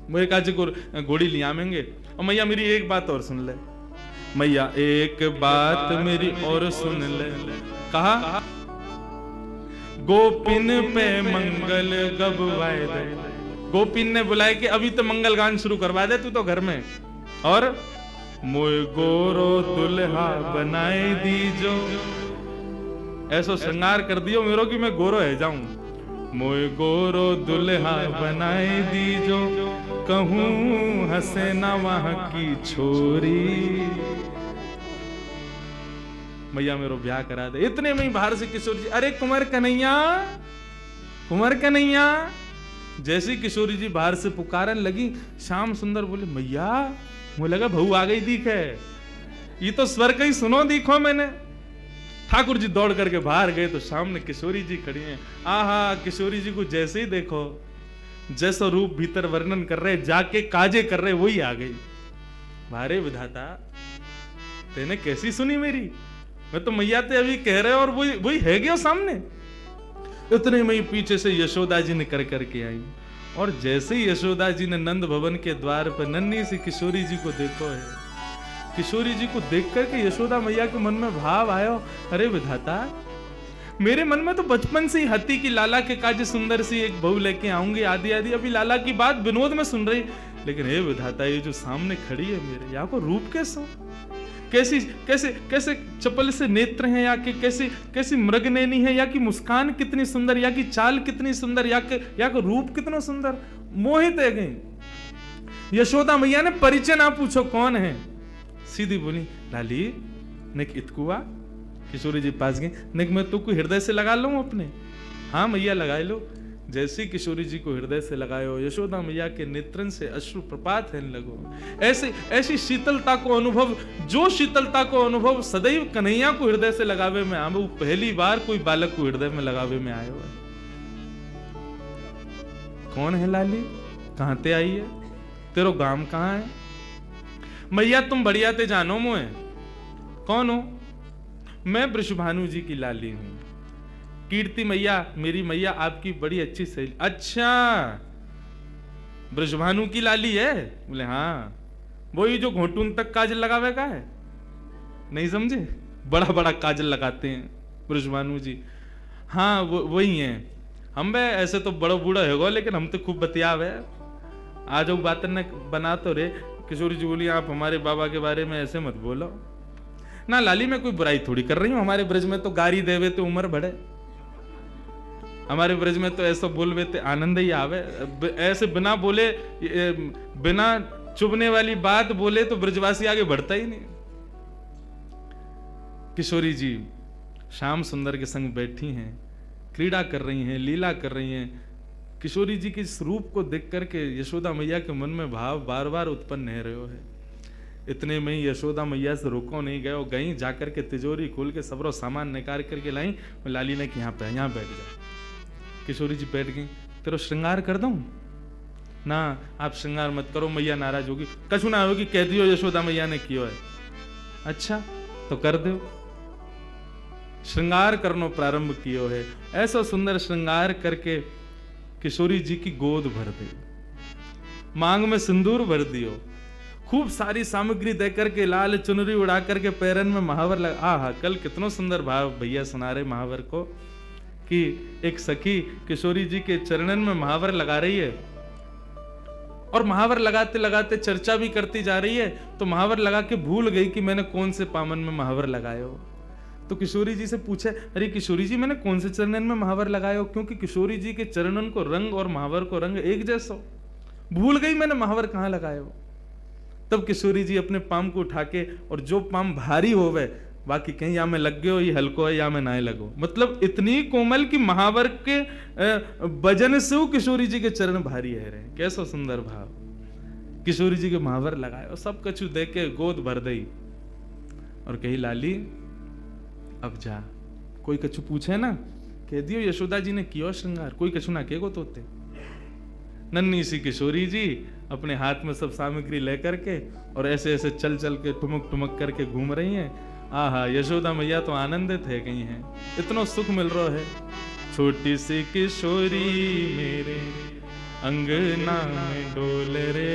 मुझे काजी को घोड़ी ले आवेंगे। और मैया मेरी एक बात और सुन ले, मैया एक बात मेरी और सुन ले। कहा गोपिन पे मंगल गबवाए दे, गोपिन ने बुलाया कि अभी तो मंगल गान शुरू करवा दे तू तो घर में, और मोय गोरो दुल्हा बनाए दीजो, ऐसो श्रृंगार कर दियो मेरो कि मैं गोरो है जाऊं। मोय गोरो दुल्हा बनाए दीजो, कहूं हंसे ना वहां की छोरी। मैया मेरो ब्याह करा दे। इतने में ही बाहर से किशोरी जी, अरे कुंवर कन्हैया, कुंवर कन्हैया। जैसे किशोरी जी बाहर से पुकारन लगी, श्याम सुंदर बोले मैया, मुझे लगा बहू आ गई दिख है, ये तो स्वर का ही सुनो दिखो मैंने। ठाकुर जी दौड़ करके बाहर गए तो सामने किशोरी जी खड़ी हैं। आहा, किशोरी जी को जैसे ही देखो, जैसा रूप भीतर वर्णन कर रहे, जाके काजे कर रहे, वही आ गई। भारे विधाता, तेने कैसी सुनी मेरी, मैं तो मैया ते अभी कह रहे और वही है गया सामने। इतने में ही पीछे से यशोदा जी ने कर करके आई, और जैसे ही यशोदा जी ने नंद भवन के द्वार पर नन्ही सी किशोरी जी को देखो है, किशोरी जी को देख करके यशोदा मैया के मन में भाव आयो, अरे विधाता, मेरे मन में तो बचपन से ही हती कि लाला के काजे सुंदर सी एक बहू लेके आऊंगी, आदि आदि। अभी लाला की बात विनोद में सुन रही, लेकिन हे विधाता, ये जो सामने खड़ी है मेरे, यहाँ को रूप कैसा, कैसी कैसे कैसे चपल से नेत्र हैं, या कि कैसी कैसी मृगनैनी है, या कि मुस्कान कितनी सुंदर, या कि चाल कितनी सुंदर, या कि रूप कितना सुंदर, मोहित है गई। यशोदा मैया ने परिचय ना पूछो कौन है, सीधी बोली लाली निक इतकुआ। किशोरी जी पास गई, निक मैं तो कोई हृदय से लगा लूं अपने। हाँ मैया लगाए लो। जैसे किशोरी जी को हृदय से लगायो, यशोदा मैया के नेत्रन से अश्रु प्रपात है लगो। ऐसे ऐसी शीतलता को अनुभव, जो शीतलता को अनुभव सदैव कन्हैया को हृदय से लगावे में आवे, वो पहली बार कोई बालक को हृदय में लगावे में आयो है। कौन है लाली, कहां ते आई है, तेरो गांव कहां है? मैया तुम बढ़िया ते जानो मुझे, कौन हो? मैं वृषभानु जी की लाली हूं। कीर्ति मैया, मेरी मैया आपकी बड़ी अच्छी सहेली। अच्छा, वृषभानु की लाली है? बोले हाँ, वही जो घोटून तक काजल लगावे का है, नहीं समझे? बड़ा बड़ा काजल लगाते हैं वृषभानु जी। हाँ वही है। हम बे ऐसे तो बड़ा बूढ़ा है, लेकिन हम तो खूब बतियावे। आज वो बात ने बना तो रे। किशोरी जी बोली आप हमारे बाबा के बारे में ऐसे मत बोलो ना लाली, मैं कोई बुराई थोड़ी कर रही हूँ। हमारे ब्रज में तो गारी देवे तो उम्र बढ़े, हमारे ब्रज में तो ऐसा बोलवे ते आनंद ही आवे। ऐसे बिना बोले, बिना चुभने वाली बात बोले तो ब्रजवासी आगे बढ़ता ही नहीं। किशोरी जी श्याम सुंदर के संग बैठी हैं, क्रीड़ा कर रही हैं, लीला कर रही हैं। किशोरी जी के इस रूप को देख करके यशोदा मैया के मन में भाव बार बार उत्पन्न हो रहे है। इतने में ही यशोदा मैया से रुको नहीं गए, गई जाकर के तिजोरी खोल के सबरो सामान निकाल करके लाई। लाली ने कि यहाँ पे, यहाँ बैठ जा। किशोरी जी बैठ गई। तेरो श्रृंगार कर दूं? ना, आप श्रृंगार मत करो, मैया नाराज होगी। कछु ना होगी, कह दियो यशोदा मैया ने कियो है। अच्छा तो कर दो। श्रृंगार करनो प्रारंभ कियो है। ऐसा सुंदर श्रृंगार करके किशोरी जी की गोद भर दे, मांग में सिंदूर भर दियो, खूब सारी सामग्री दे करके, लाल चुनरी उड़ा करके पैरन में महावर लगा। आहा, कल कितना सुंदर भाव भैया सुना रहे महावर को कि एक सखी किशोरी जी के चरणन में महावर लगा रही है, और महावर लगाते लगाते चर्चा भी करती जा रही है, तो महावर लगा के भूल गई कि मैंने कौन से पामन में महावर लगाए हो। तो किशोरी जी से पूछे, अरे किशोरी जी मैंने कौन से चरणन में महावर लगाए हो, क्योंकि किशोरी जी के चरणन को रंग और महावर को रंग एक जैसा, भूल गई मैंने महावर कहाँ लगाए हो। तब किशोरी जी अपने पाम को उठा के, और जो पाम भारी होवे बाकी कहीं या में लग गयो, ये हल्को है या में ना लगो, मतलब इतनी कोमल की महावर के वजन से वो किशोरी जी के चरण भारी है रहे। कैसा सुंदर भाव। किशोरी जी के महावर लगाए और सब कछु दे के गोद भर दई और कही लाली अब जा। कोई कछु पूछे ना कह दियो यशोदा जी ने कियो श्रृंगार, कोई कछु ना कहेगो तोते। नन्ही सी किशोरी जी अपने हाथ में सब सामग्री लेकर के और ऐसे ऐसे चल चल के ठुमक ठुमक करके घूम रही हैं। आहा, यशोदा मैया तो आनंदित है गई हैं, इतना सुख मिल रहा है। छोटी सी किशोरी मेरे अंगना में डोल रे,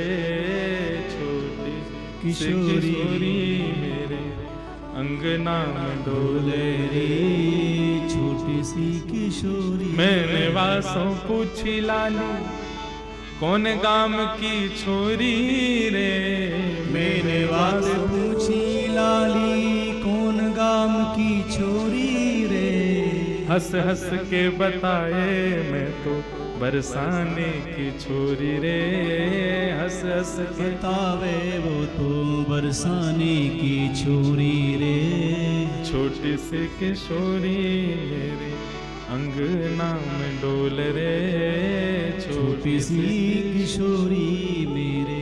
छोटी किशोरी मेरे अंगना में डोले रे, छोटी सी किशोरी। मैंने वासों पूछी लाली कौन गाम की छोरी रे, मैंने वास पूछी लाली कौन गाम की छोरी रे, हंस हंस के बताए मैं तो बरसाने की छोरी रे, हंस हंस के बतावे वो तो बरसाने की छोरी रे, छोटी सी किशोरी मेरे अंगना में डोल रे, छोटी सी किशोरी मेरे।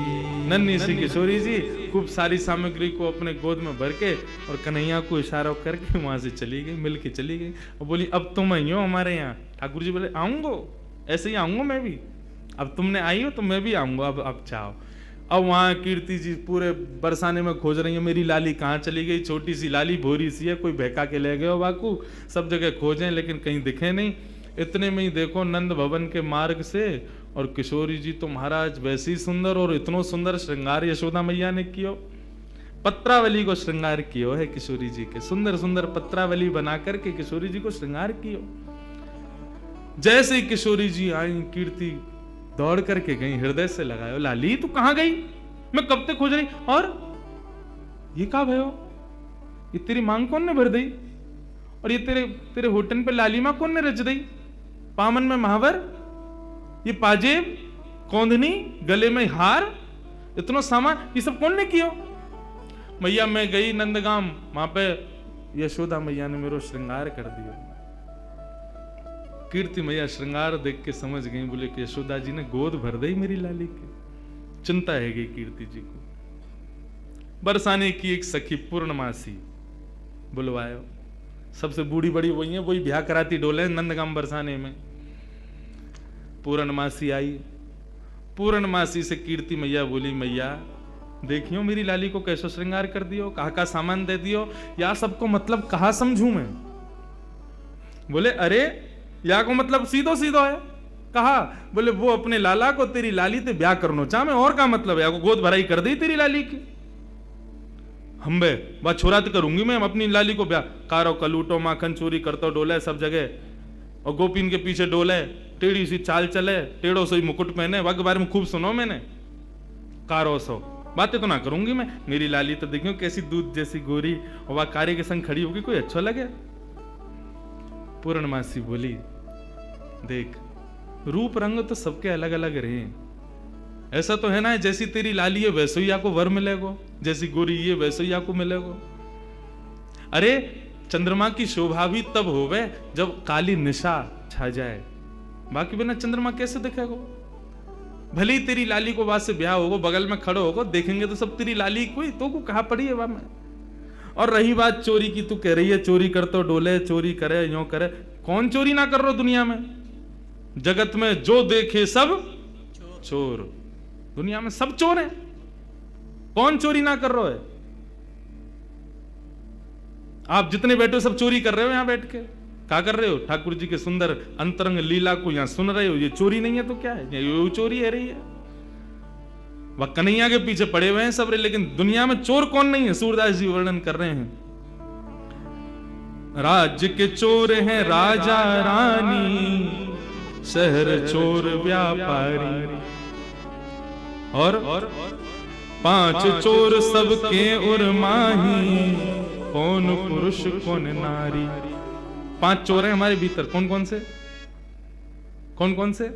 नन्ही सी किशोरी जी खूब सारी सामग्री को अपने गोद में भर के और कन्हैया को इशारा करके वहां से चली गई, मिल के चली गई और बोली अब तुम आई हो हमारे यहाँ। ठाकुर जी बोले आऊंगो, ऐसे ही आऊंगा मैं भी, अब तुमने आई हो तो मैं भी आऊंगा, अब चाहो। अब वहां कीर्ति जी पूरे बरसाने में खोज रही है, मेरी लाली कहाँ चली गई। छोटी सी लाली भोरी सी है, कोई बहका के ले गए हो बाकू, सब जगह खोजें लेकिन कहीं दिखे नहीं। इतने में ही देखो नंद भवन के मार्ग से, और किशोरी जी तो महाराज वैसी सुंदर, और इतनो सुंदर श्रृंगार यशोदा मैया ने कियो। पत्रावली को श्रृंगार कियो है किशोरी जी के, सुंदर सुंदर पत्रावली बना करके किशोरी जी को श्रृंगार कियो। जैसे ही किशोरी जी आई, कीर्ति दौड़ करके गई, हृदय से लगायो, लाली तू कहां गई, मैं कब तक खोज रही, और ये का भयो, ये तेरी मांग कौन ने भर दी, और ये तेरे होटन पे लाली मां कौन ने रच दी, पामन में महावर, ये पाजेब, कौंधनी, गले में हार, इतना सामान, ये सब कौन ने कियो। मैया मैं गई नंदगाम, वहां पे यशोदा मैया ने मेरा श्रृंगार कर दिया। कीर्ति मैया श्रृंगार देख के समझ गई, बोले कि यशोदा जी ने गोद भर दी मेरी लाली की। चिंता है गई कीर्ति जी को। बरसाने की एक सखी पूर्णमासी बुलवायो, सबसे बूढ़ी बड़ी वही है, वही ब्याह कराती डोले नंदगाम बरसाने में। पूर्णमासी आई, पूर्णमासी से कीर्ति मैया बोली, मैया देखियो मेरी लाली को कैसे श्रृंगार कर दियो, कहा का सामान दे दियो, या सबको मतलब कहा समझू मैं। बोले अरे या को मतलब सीधो सीधो है, कहा बोले वो अपने लाला को तेरी लाली ते ब्याह करनो चाह में, और का मतलब है, या को गोद भराई कर दी तेरी लाली की। हम बे वह छोरा तो करूंगी मैं अपनी लाली को ब्याह, कारो कलूटो माखन चोरी करतो डोले सब जगह, और गोपीन के पीछे डोले, टेढ़ी सी चाल चले, टेढ़ो सी मुकुट पहने, वह के बारे में खूब सुनो मैंने, कारो सो बातें तो ना करूंगी मैं। मेरी लाली तो देखियो कैसी दूध जैसी गोरी, और वह कार्य के संग खड़ी होगी, कोई अच्छा लगे। पूर्णमासी बोली देख रूप रंग तो सबके अलग अलग रहे, ऐसा तो है ना जैसी तेरी लाली है वैसे ही आपको वर मिलेगो, जैसी गोरी ये वैसे ही आपको मिलेगो। अरे चंद्रमा की शोभा भी तब होवे जब काली निशा छा जाए, बाकी बिना चंद्रमा कैसे दिखेगो। भले ही तेरी लाली को बात से ब्याह होगो, बगल में खड़ो होगो, देखेंगे तो सब तेरी लाली कोई तो को कहा पड़ी है वहां में। और रही बात चोरी की, तू कह रही है चोरी कर तो डोले, चोरी करे यो करे, कौन चोरी ना कर रहा दुनिया में। जगत में जो देखे सब चोर, दुनिया में सब चोर हैं, कौन चोरी ना कर रहा है। आप जितने बैठे हो सब चोरी कर रहे हो, यहां बैठ के क्या कर रहे हो, ठाकुर जी के सुंदर अंतरंग लीला को यहां सुन रहे हो, ये चोरी नहीं है तो क्या है, ये चोरी है रही है। वह कन्हैया के पीछे पड़े हुए हैं सब, लेकिन दुनिया में चोर कौन नहीं है, सूरदास जी वर्णन कर रहे हैं। राज्य के चोर हैं राजा रानी, शहर चोर व्यापारी, और 5 चोर सबके उर्माही, कौन पुरुष कौन नारी। 5 चोर हैं हमारे भीतर, कौन कौन से? कौन कौन से?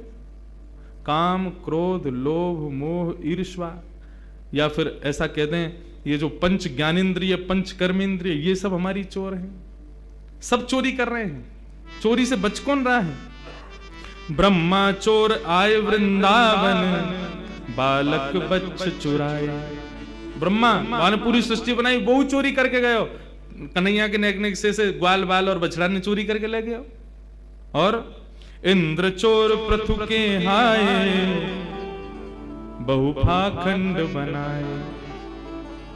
काम, क्रोध, लोभ, मोह, ईर्ष्या, या फिर ऐसा कह दें ये जो पंच ज्ञानेंद्रिय, पंच कर्मेंद्रिय, ये सब हमारी चोर हैं। सब चोरी कर रहे हैं। चोरी से बच कौन रहा है? ब्रह्मा चोर आए वृंदावन, बालक बच्च चुराए। ब्रह्मा ने पूरी सृष्टि बनाई, वो चोरी करके गए हो। कन्हैया के नेक नेक से ग्वाल बाल और बछड़ा ने चोरी करके ले गए। और इंद्र चोर पृथु के हाय, बहुफाखंड बनाए।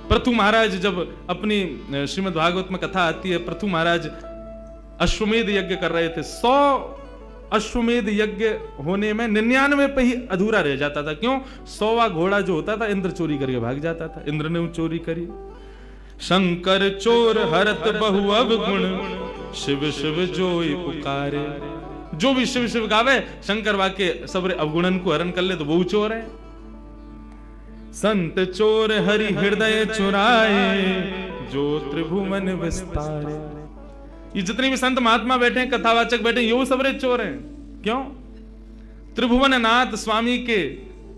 पृथु महाराज जब अपनी श्रीमद् भागवत में कथा आती है, पृथु महाराज अश्वमेध यज्ञ कर रहे थे। 100 अश्वमेध यज्ञ होने में 99 पे ही अधूरा रह जाता था। क्यों? 100वां घोड़ा जो होता था इंद्र चोरी करके भाग जाता था। इंद्र ने वो चोरी करी। शंकर चोर हरत बहु अवगुण, शिव शिव जोई पुकारे। जो भी शिव शिव गावे, शंकर वाके सबरे अवगुणन को हरण कर ले तो वो चोर है। संत चोर हरि हृदय चुराए, जो त्रिभुवन विस्तारे। ये जितने भी संत महात्मा बैठे हैं, कथावाचक बैठे हैं, ये सबरे चोर हैं। क्यों? त्रिभुवन नाथ स्वामी के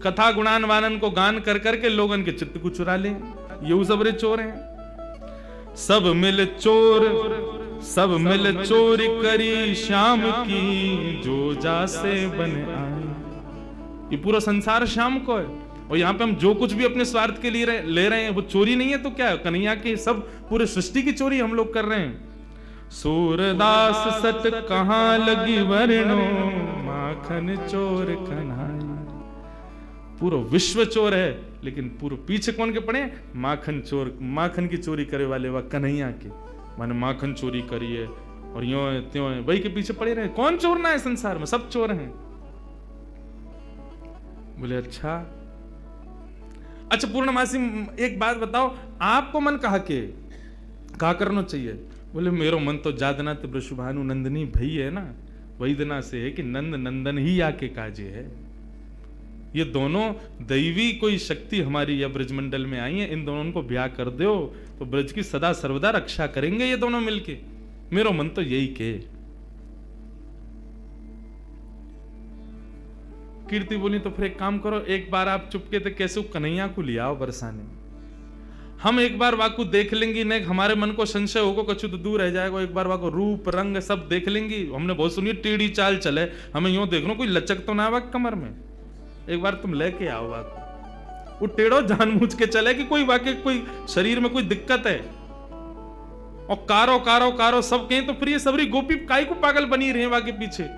कथा गुणान वानन को गान कर करके लोगन के चित्त को चुरा ले, ये सबरे चोर हैं। सब मिल चोर, सब मिल चोरी करी श्याम की, जो जासे बन आए। ये पूरा संसार श्याम को है, और यहाँ पे हम जो कुछ भी अपने स्वार्थ के लिए ले रहे हैं वो चोरी नहीं है तो क्या है? कन्हैया की सब पूरे सृष्टि की चोरी हम लोग कर रहे हैं। सूरदास सत कहाँ लगी वर्णो, माखन चोर कन्हैया। पूरा विश्व चोर है, लेकिन पूरे पीछे कौन के पड़े? माखन चोर। माखन की चोरी करे वाले वह कन्हैया के, माने माखन चोरी करी है और यो है त्यों है, वही के पीछे पड़े रहे। कौन चोर ना है संसार में? सब चोर हैं। बोले अच्छा पूर्णमासी एक बात बताओ, आपको मन कहा करना चाहिए? बोले मेरो मन तो जादना वृषभानु नंदनी भई है ना, वही दिना से है कि नंद नंदन ही आके काजे है। ये दोनों दैवी कोई शक्ति हमारी या ब्रजमंडल में आई है, इन दोनों को ब्याह कर दो तो ब्रज की सदा सर्वदा रक्षा करेंगे ये दोनों मिलके। मेरो मन तो यही के। कीर्ति बोली तो फिर एक काम करो, एक बार आप चुपके थे कैसे कन्हैया को ले आओ बरसाने। हम एक बार वाकू देख लेंगी, नहीं हमारे मन को संशय होगा कछु तो दूर रह जाएगा। एक बार वाको रूप रंग सब देख लेंगी। हमने बहुत सुनी टेढ़ी चाल चले, हमें यूं देख लो कोई लचक तो ना आवा कमर में। एक बार तुम लेके आओ वाको, वो टेढ़ो जानबूझ के चले कि कोई वाकई कोई शरीर में कोई दिक्कत है। और कारो कारो कारो सब कहें तो फिर ये सबरी गोपी काय को पागल बनी रहे वाके पीछे।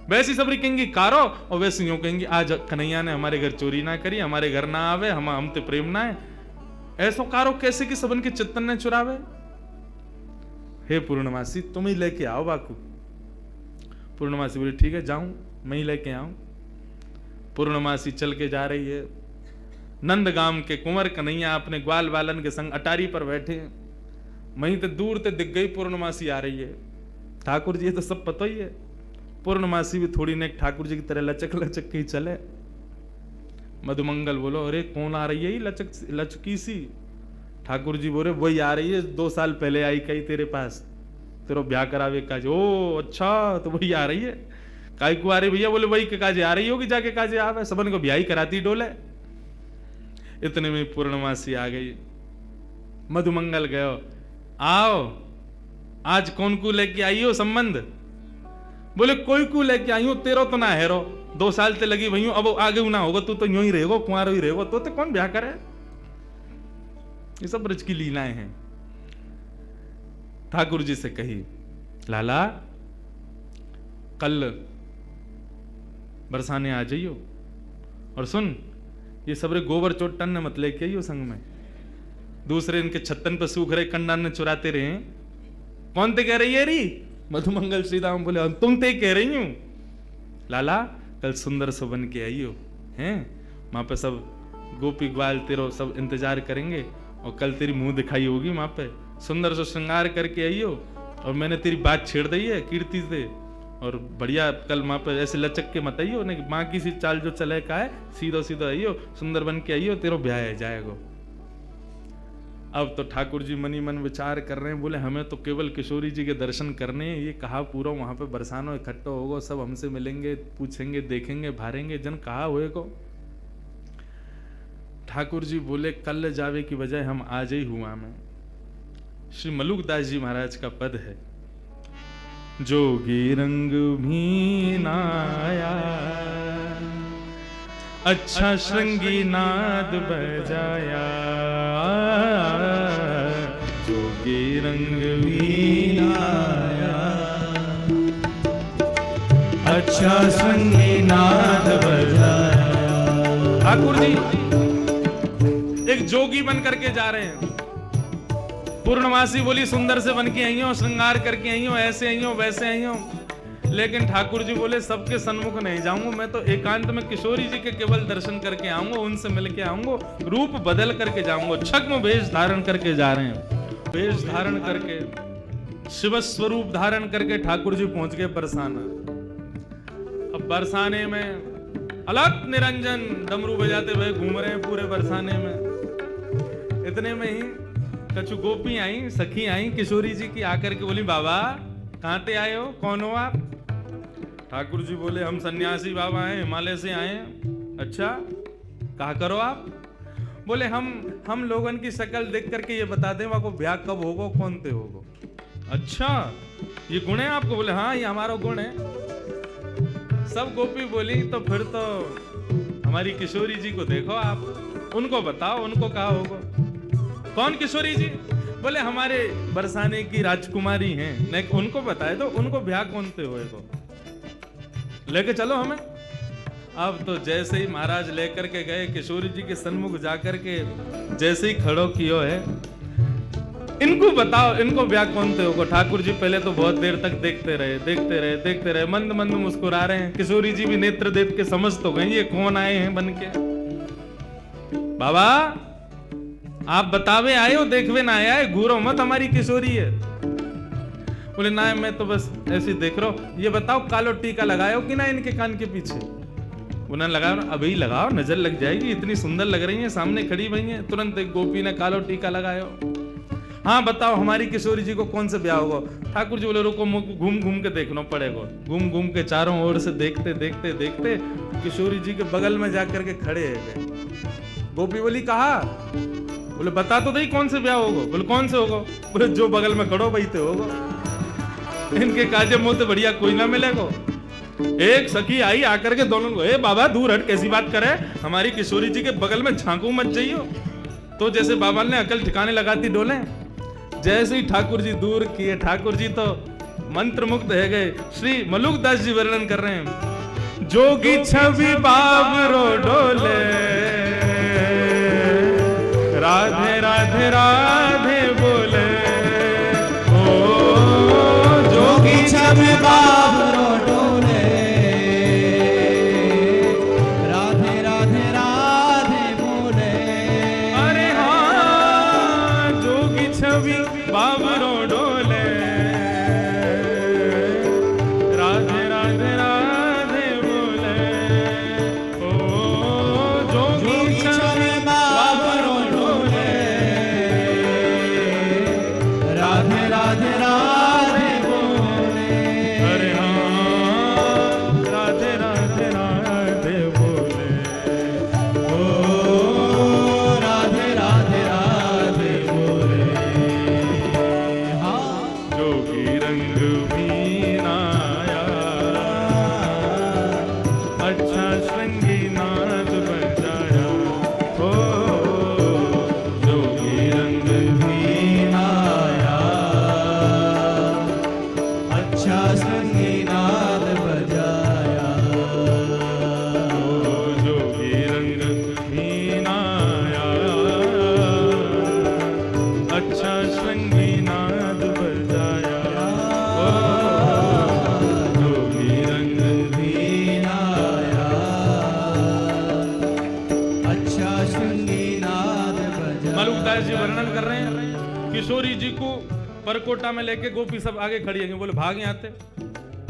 वैसी सबरी कहेंगी कारो, और वैसे यूं कहेंगी आज कन्हैया ने हमारे घर चोरी ना करी, हमारे घर ना आवे, हम ते प्रेम ना है। ऐसो कारो कैसे कि सबन के चित्तन ने चुरावे। हे पूर्णमासी तुम ही लेके आओ बाकू। पूर्णमासी बोली ठीक है जाऊं, मैं ही लेके आऊं। पूर्णमासी चल के जा रही है। नंदगाम के कुंवर कन्हैया अपने ग्वाल बालन के संग अटारी पर बैठे। वहीं तो दूर ते दिख गई पूर्णमासी आ रही है। ठाकुर जी तो सब पता ही है, पूर्णमासी भी थोड़ी ने ठाकुर जी की तरह लचक लचक के ही चले। मधुमंगल बोलो अरे कौन आ रही है ये लचकी सी? ठाकुर जी बोले वही आ रही है, 2 साल पहले आई कही तेरे पास, तेरा ब्याह करावे काज। ओ अच्छा तो वही आ रही है। काय को आ रही भैया? बोले वही के काजे आ रही होगी, जाके काजे आवे, सबन को ब्याह ही कराती डोले। इतने में पूर्णमासी आ गई। मधुमंगल गयो, आओ आज कौन को लेके आई हो संबंध? बोले कोई को लेके आई हो, तेरो तो ना हेरो, 2 साल ते लगी भई, अब आगे ना होगा, तू तो यूं ही रहेगो, कुंवारो ही रहेगो, तो कौन ब्याह करे? ये सब ब्रज की लीलाएं हैं। ठाकुर जी से कही लाला कल बरसाने आ जाइयो, और सुन ये सबरे गोबर चोटन ने मत लेके आइयो संग में, दूसरे इनके छत्तन पे सूख रहे कंडान ने चुराते रहे। कौन ते कह रही है री? मधुमंगल श्रीराम बोले तुम ते कह रही हूं लाला, कल सुंदर से बन के आइयो हैं, वहां पे सब गोपी ग्वाल तेरो सब इंतजार करेंगे, और कल तेरी मुंह दिखाई होगी वहां पे, सुंदर से श्रृंगार करके आइयो, और मैंने तेरी बात छेड़ दी है कीर्ति से, और बढ़िया कल माँ पे ऐसे लचक के मत आइयो, नहीं माँ की सी चाल जो चले का है, सीधो सीधो आइयो, सुंदर बन के आइयो, तेरो ब्याह है जाएगो। अब तो ठाकुर जी मनी मन विचार कर रहे हैं, बोले हमें तो केवल किशोरी जी के दर्शन करने हैं, ये कहा पूरा वहां पे बरसानो इकट्ठा होगा, सब हमसे मिलेंगे, पूछेंगे, देखेंगे, भारेंगे, जन कहा हुए को। ठाकुर जी बोले कल जावे की बजाय हम आज ही हुआ में। श्री मलुकदास जी महाराज का पद है, जोगी रंग भी नाया, अच्छा श्रृंगी नाद बजाया, जोगी रंग भी नाया, अच्छा श्रृंगी नाद बजाया। ठाकुर जी एक जोगी बन करके जा रहे हैं। पूर्णमासी बोली सुंदर से बन के आई हो, श्रृंगार करके आई हो, ऐसे आई हो, वैसे आई हो, लेकिन ठाकुर जी बोले सबके सन्मुख नहीं जाऊंगा, मैं तो एकांत में किशोरी जी के केवल दर्शन करके आऊंगा, उनसे मिलके आऊंगा, रूप बदल करके जाऊंगा। छद्म वेश धारण करके जा रहे हैं, वेश धारण करके शिव स्वरूप धारण करके ठाकुर जी पहुंच गए बरसाना। अब बरसाने में अलग निरंजन डमरू बजाते हुए घूम रहे हैं पूरे बरसाने में। इतने में ही कछु गोपी आई, सखी आई किशोरी जी की, आकर के बोली बाबा कहां से आए हो, कौन हो आप? ठाकुर जी बोले हम सन्यासी बाबा हैं, हिमालय से आए हैं। अच्छा कहा करो आप? बोले हम लोगन की शक्ल देख करके ये बता दें आपको ब्याह कब होगा, कौन से होगा। अच्छा ये गुण है आपको? बोले हाँ ये हमारा गुण है। सब गोपी बोली तो फिर तो हमारी किशोरी जी को देखो आप, उनको बताओ, उनको कहा होगा। कौन किशोरी जी? बोले हमारे बरसाने की राजकुमारी हैं, नहीं उनको बताए तो उनको ब्याह कौन से होएगा, लेके चलो हमें। अब तो जैसे ही महाराज लेकर के गए किशोरी जी के सन्मुख जाकर के जैसे ही खड़ो कियो है, इनको बताओ इनको ब्याह कौन से होगा। ठाकुर जी पहले तो बहुत देर तक देखते रहे, मंद मंद मुस्कुरा रहे हैं। किशोरी जी भी नेत्र देख के समझ तो गई ये कौन आए हैं बन के। बाबा आप बतावे आए हो, देखवे ना आया है, घूरो मत, हमारी किशोरी है। बोले ना मैं तो बस ऐसे देख रहा हूं। ये बताओ कालो टीका लगाओ कि ना इनके कान के पीछे? उन्होंने लगाओ, अभी लगाओ, नजर लग जाएगी, इतनी सुंदर लग रही है, सामने खड़ी हुई है। तुरंत एक गोपी ने कालो टीका लगायो। हाँ बताओ हमारी किशोरी जी को कौन से ब्याह होगा? ठाकुर जी बोले रुको घूम घूम के देखना पड़ेगा। घूम घूम के चारों ओर से देखते देखते देखते किशोरी जी के बगल में जाकर के खड़े है। गोपी बोली कहा? बोले बता तो दही कौन से ब्याह होगा। बोले कौन से होगा? बोले जो बगल में खड़ो वही तो होगा, इनके काजे मुंह से बढ़िया कोई ना मिलेगा। एक सखी आई आकर के दोनों को, ए बाबा दूर हट, कैसी बात करे, हमारी किशोरी जी के बगल में झांकू मत जाइयो। तो जैसे बाबा ने अकल ठिकाने लगाती डोले, जैसे ही ठाकुर जी दूर किए, ठाकुर जी तो मंत्र मुग्ध है गए। श्री मलुकदास जी वर्णन कर रहे हैं, जोगी छवि बाबरो डोले, राधे राधे राधे बोले, ओ जोगी छवि बाबरो डोले, राधे राधे राधे बोले। अरे हाँ जोगी छवि बाबरो डोले, राधे राधे राधे बोले, ओ जोगी छवि बाबरो डोले, राधे राधे राधे बोले। अरे हाँ राधे राधे राधे बोले, ओ राधे राधे राधे बोले। जोगी रंग भी नाया, अच्छा श्रृंगी नाद बजाया, ओ जोगी रंग भी नाया, अच्छा श्रृंगी नाद बजाया, ओ जोगी रंग भी नाया, अच्छा श्रृंगी नाद बजाया, ओ जोगी रंग भी नाया, अच्छा श्रृंगी नाद बजाया। मलुकदास जी वर्णन कर रहे हैं किशोरी जी को परकोटा में लेके गोपी सब आगे खड़ी है, बोले भाग यहाँ से,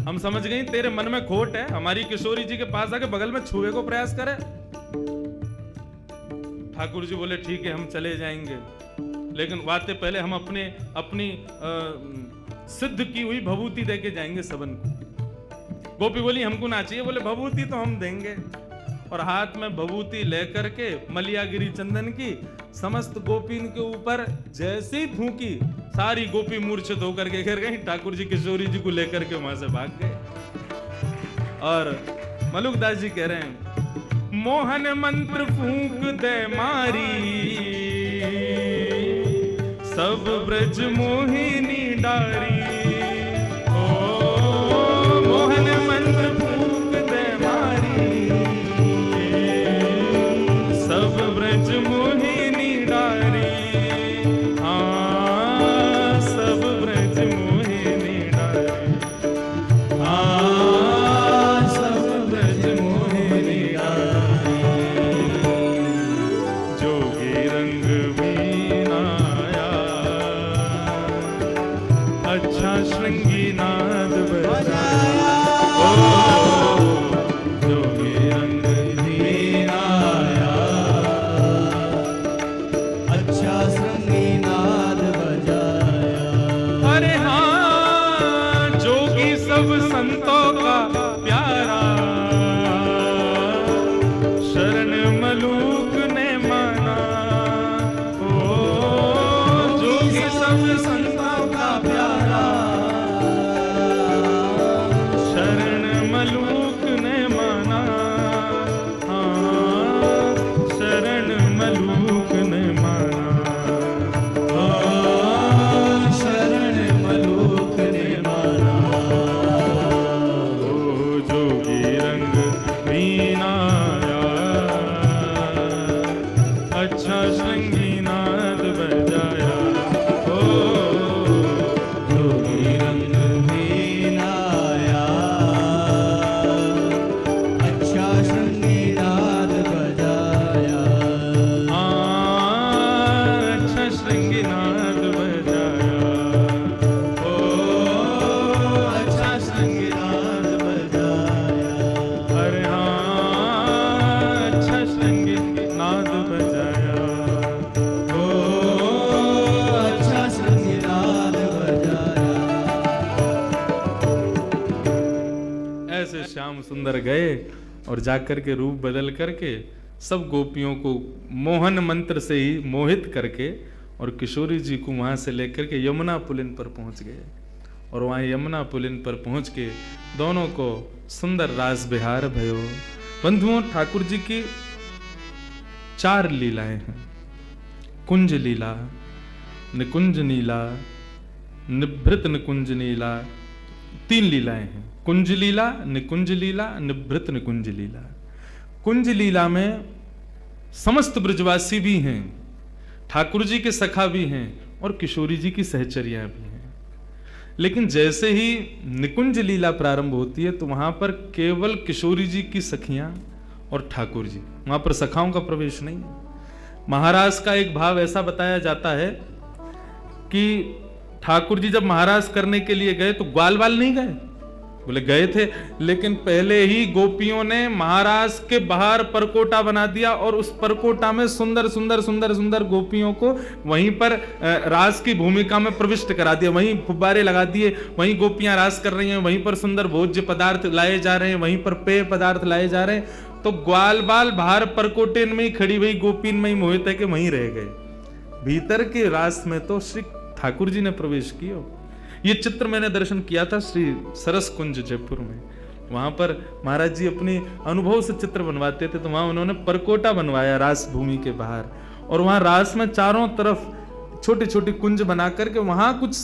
हम समझ गए तेरे मन में खोट है, हमारी किशोरी जी के पास आके बगल में छुए को प्रयास करे। ठाकुर जी बोले ठीक है हम चले जाएंगे, लेकिन वाते पहले हम अपनी सिद्ध की हुई भभूति देके जाएंगे सबन को। गोपी बोली हमको ना चाहिए, बोले भभूति तो हम देंगे। और हाथ में भभूति लेकर के मलियागिरी चंदन की समस्त गोपीन के ऊपर जैसे ही फूंकी, सारी गोपी मूर्छित होकर के गिर गई। ठाकुर जी किशोरी जी को लेकर के वहां से भाग गए। और मलुकदास जी कह रहे हैं, मोहन मंत्र फूंक दे मारी, सब ब्रज मोहिनी डारी। ओ मोहन मंत्र फूंक दे मारी, सब ब्रज मोहिनी डारी। हाँ सब ब्रज मोहिनी डारी, हाँ सब ब्रज मोहिनी डारी। जोगी रंग वीणाया, अच्छा श्रृंगी नाद बजाया। ओ जोगी रंग वीणाया, अच्छा श्रृंगी नाद बजाया। अरे हाँ जोगी सब संतों का प्यारा, शरण मलूक ने माना। ओ जोगी सब संतों का प्यारा, शरण मलूक ने माना। हाँ शरण मलूक ने माना। हाँ शरण मलूक ने माना। ओ जोगी रंग वीणाया, अच्छा श्रृंगी नाद बजाया। ओ जोगी रंग वीणाया, अच्छा श्रृंगी नाद बजाया। हाँ अच्छा श्रृंगी नाद बजाया। ओ अच्छा श्रृंगी नाद बजाया। अरे हाँ अच्छा श्रृंगी नाद बजाया। ओ अच्छा श्रृंगी नाद बजाया। ऐसे श्याम सुंदर गए और जाकर के रूप बदल करके सब गोपियों को मोहन मंत्र से ही मोहित करके और किशोरी जी को वहां से लेकर के यमुना पुलिन पर पहुंच गए। और वहां यमुना पुलिन पर पहुंच के दोनों को सुंदर रास बिहार भयो। बंधुओं ठाकुर जी की 4 लीलाएं हैं। कुंज लीला, निकुंज नीला, निभृत निकुंज नीला, 3 लीलाएं हैं। कुंज लीला, निकुंज लीला, निभृत निकुंज लीला। कुंज लीला में समस्त ब्रजवासी भी हैं, ठाकुर जी के सखा भी हैं और किशोरी जी की सहचर्या भी हैं। लेकिन जैसे ही निकुंज लीला प्रारंभ होती है तो वहां पर केवल किशोरी जी की सखियां और ठाकुर जी, वहां पर सखाओं का प्रवेश नहीं है। महाराज का एक भाव ऐसा बताया जाता है कि ठाकुर जी जब महाराज करने के लिए गए तो ग्वाल वाल नहीं गए, बोले गए थे, लेकिन पहले ही गोपियों ने महाराज के बाहर परकोटा बना दिया और उस परकोटा में सुंदर सुंदर सुंदर सुंदर गोपियों को वहीं पर रास की भूमिका में प्रविष्ट करा दिया। वहीं फुब्बारे लगा दिए, वहीं गोपियां रास कर रही हैं, वहीं पर सुंदर भोज्य पदार्थ लाए जा रहे हैं, वहीं पर पेय पदार्थ लाए जा रहे हैं। तो ग्वाल बाल बाहर परकोटे में ही खड़ी हुई गोपीन में ही मोहित है कि वहीं रह गए। भीतर के रास में तो श्री ठाकुर जी ने प्रवेश किया। ये चित्र मैंने दर्शन किया था श्री सरस कुंज जयपुर में। वहां पर महाराज जी अपने अनुभव से चित्र बनवाते थे, तो वहां उन्होंने परकोटा बनवाया रास भूमि के बाहर, और वहां रास में चारों तरफ छोटे छोटे कुंज बना करके वहां कुछ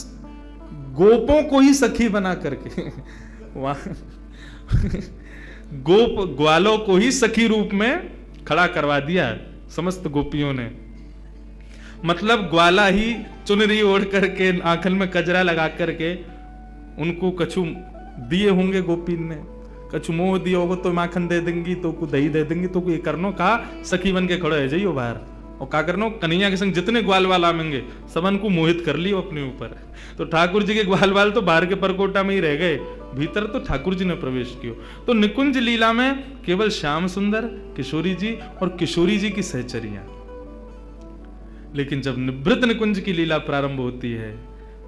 गोपों को ही सखी बना करके वहां ग्वालों को ही सखी रूप में खड़ा करवा दिया समस्त गोपियों ने। मतलब ग्वाला ही चुनरी ओढ़ करके आंखल में कजरा लगा करके उनको कछु दिए होंगे गोपीन ने, कछु मोह दिए होगा तो माखन दे देंगी, तो को दही दे देंगी, तो ये करनो कहा सखी बन के खड़ो है जाइयो बाहर और क्या करना, कन्हैया के संग जितने ग्वाल वाल आवेंगे सबन को मोहित कर लियो अपने ऊपर। तो ठाकुर जी के ग्वाल वाल तो बाहर के परकोटा में ही रह गए, भीतर तो ठाकुर जी ने प्रवेश किया। तो निकुंज लीला में केवल श्याम सुंदर, किशोरी जी और किशोरी जी की सहचरियां। लेकिन जब निवृत्त निकुंज की लीला प्रारंभ होती है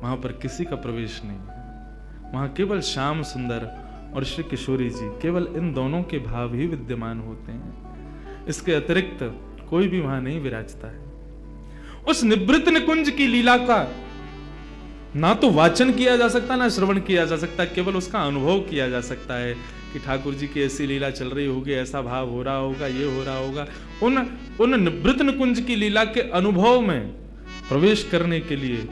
वहां पर किसी का प्रवेश नहीं है, वहां केवल श्याम सुंदर और श्री किशोरी जी, केवल इन दोनों के भाव ही विद्यमान होते हैं। इसके अतिरिक्त कोई भी वहां नहीं विराजता है। उस निवृत्त निकुंज की लीला का ना तो वाचन किया जा सकता, ना श्रवण किया जा सकता, केवल उसका अनुभव किया जा सकता है कि ठाकुर जी की ऐसी लीला चल रही होगी, ऐसा भाव हो रहा होगा, ये हो रहा होगा। उन निवृत्त निकुंज की लीला के अनुभव में प्रवेश करने के लिए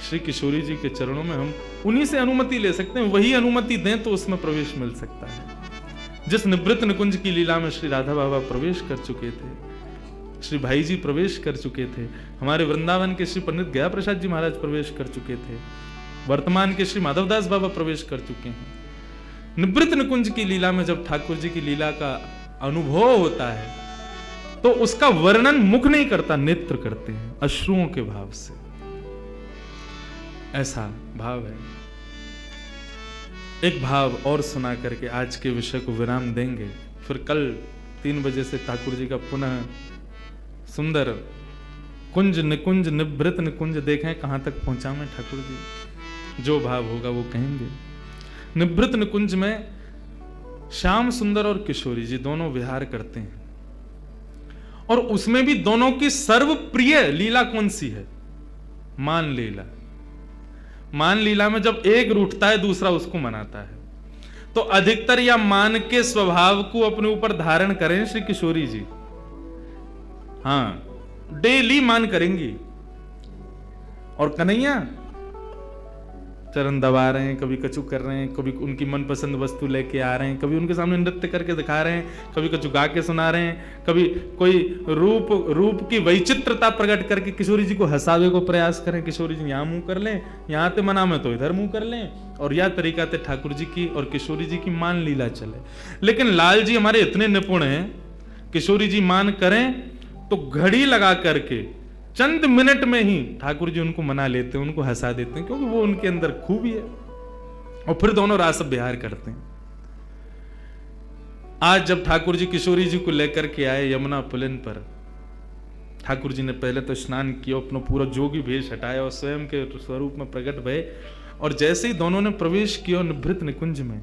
श्री किशोरी जी के चरणों में हम उन्हीं से अनुमति ले सकते हैं। वही अनुमति दें तो उसमें प्रवेश मिल सकता है। जिस निवृत्त निकुंज की लीला में श्री राधा बाबा प्रवेश कर चुके थे, श्री भाई जी प्रवेश कर चुके थे, हमारे वृंदावन के श्री पंडित गया प्रसाद जी महाराज प्रवेश कर चुके थे, वर्तमान के श्री माधवदास बाबा प्रवेश कर चुके हैं। निवृत्त निकुंज की लीला में जब ठाकुर जी की लीला का अनुभव होता है तो उसका वर्णन मुख नहीं करता, नेत्र करते हैं अश्रुओं के भाव से। ऐसा भाव है। एक भाव और सुना करके आज के विषय को विराम देंगे, फिर कल 3 बजे से ठाकुर जी का पुनः सुंदर कुंज निकुंज निवृत्त निकुंज देखें कहां तक पहुंचा मैं ठाकुर जी, जो भाव होगा वो कहेंगे। निवृत्त निकुंज में श्याम सुंदर और किशोरी जी दोनों विहार करते हैं, और उसमें भी दोनों की सर्वप्रिय लीला कौन सी है? मान लीला। मान लीला में जब एक रूठता है दूसरा उसको मनाता है, तो अधिकतर या मान के स्वभाव को अपने ऊपर धारण करें श्री किशोरी जी। हाँ, डेली मान करेंगी। और कन्हैया चरण दबा रहे हैं, कभी कछु कर रहे हैं, कभी उनकी मनपसंद वस्तु लेके आ रहे हैं, कभी उनके सामने नृत्य करके दिखा रहे हैं, कभी कछु गा के सुना रहे हैं, कभी कोई रूप की वैचित्रता प्रकट करके किशोरी जी को हंसावे को प्रयास करें। किशोरी जी यहाँ मुंह कर लें, यहाँ ते मना में तो इधर मुंह कर लें, और यह तरीका ते ठाकुर जी की और किशोरी जी की मान लीला चले। लेकिन लाल जी हमारे इतने निपुण हैं, किशोरी जी मान करें तो घड़ी लगा करके चंद मिनट में ही ठाकुर जी उनको मना लेते हैं, उनको हंसा देते हैं, क्योंकि वो उनके अंदर खूबी है। और फिर दोनों रास विहार करते हैं। आज जब ठाकुर जी किशोरी जी को लेकर के आए यमुना पुलिन पर, ठाकुर जी ने पहले तो स्नान किया, अपना पूरा जोगी भेष हटाया और स्वयं के स्वरूप में प्रकट भये। और जैसे ही दोनों ने प्रवेश किया निवृत्त निकुंज में,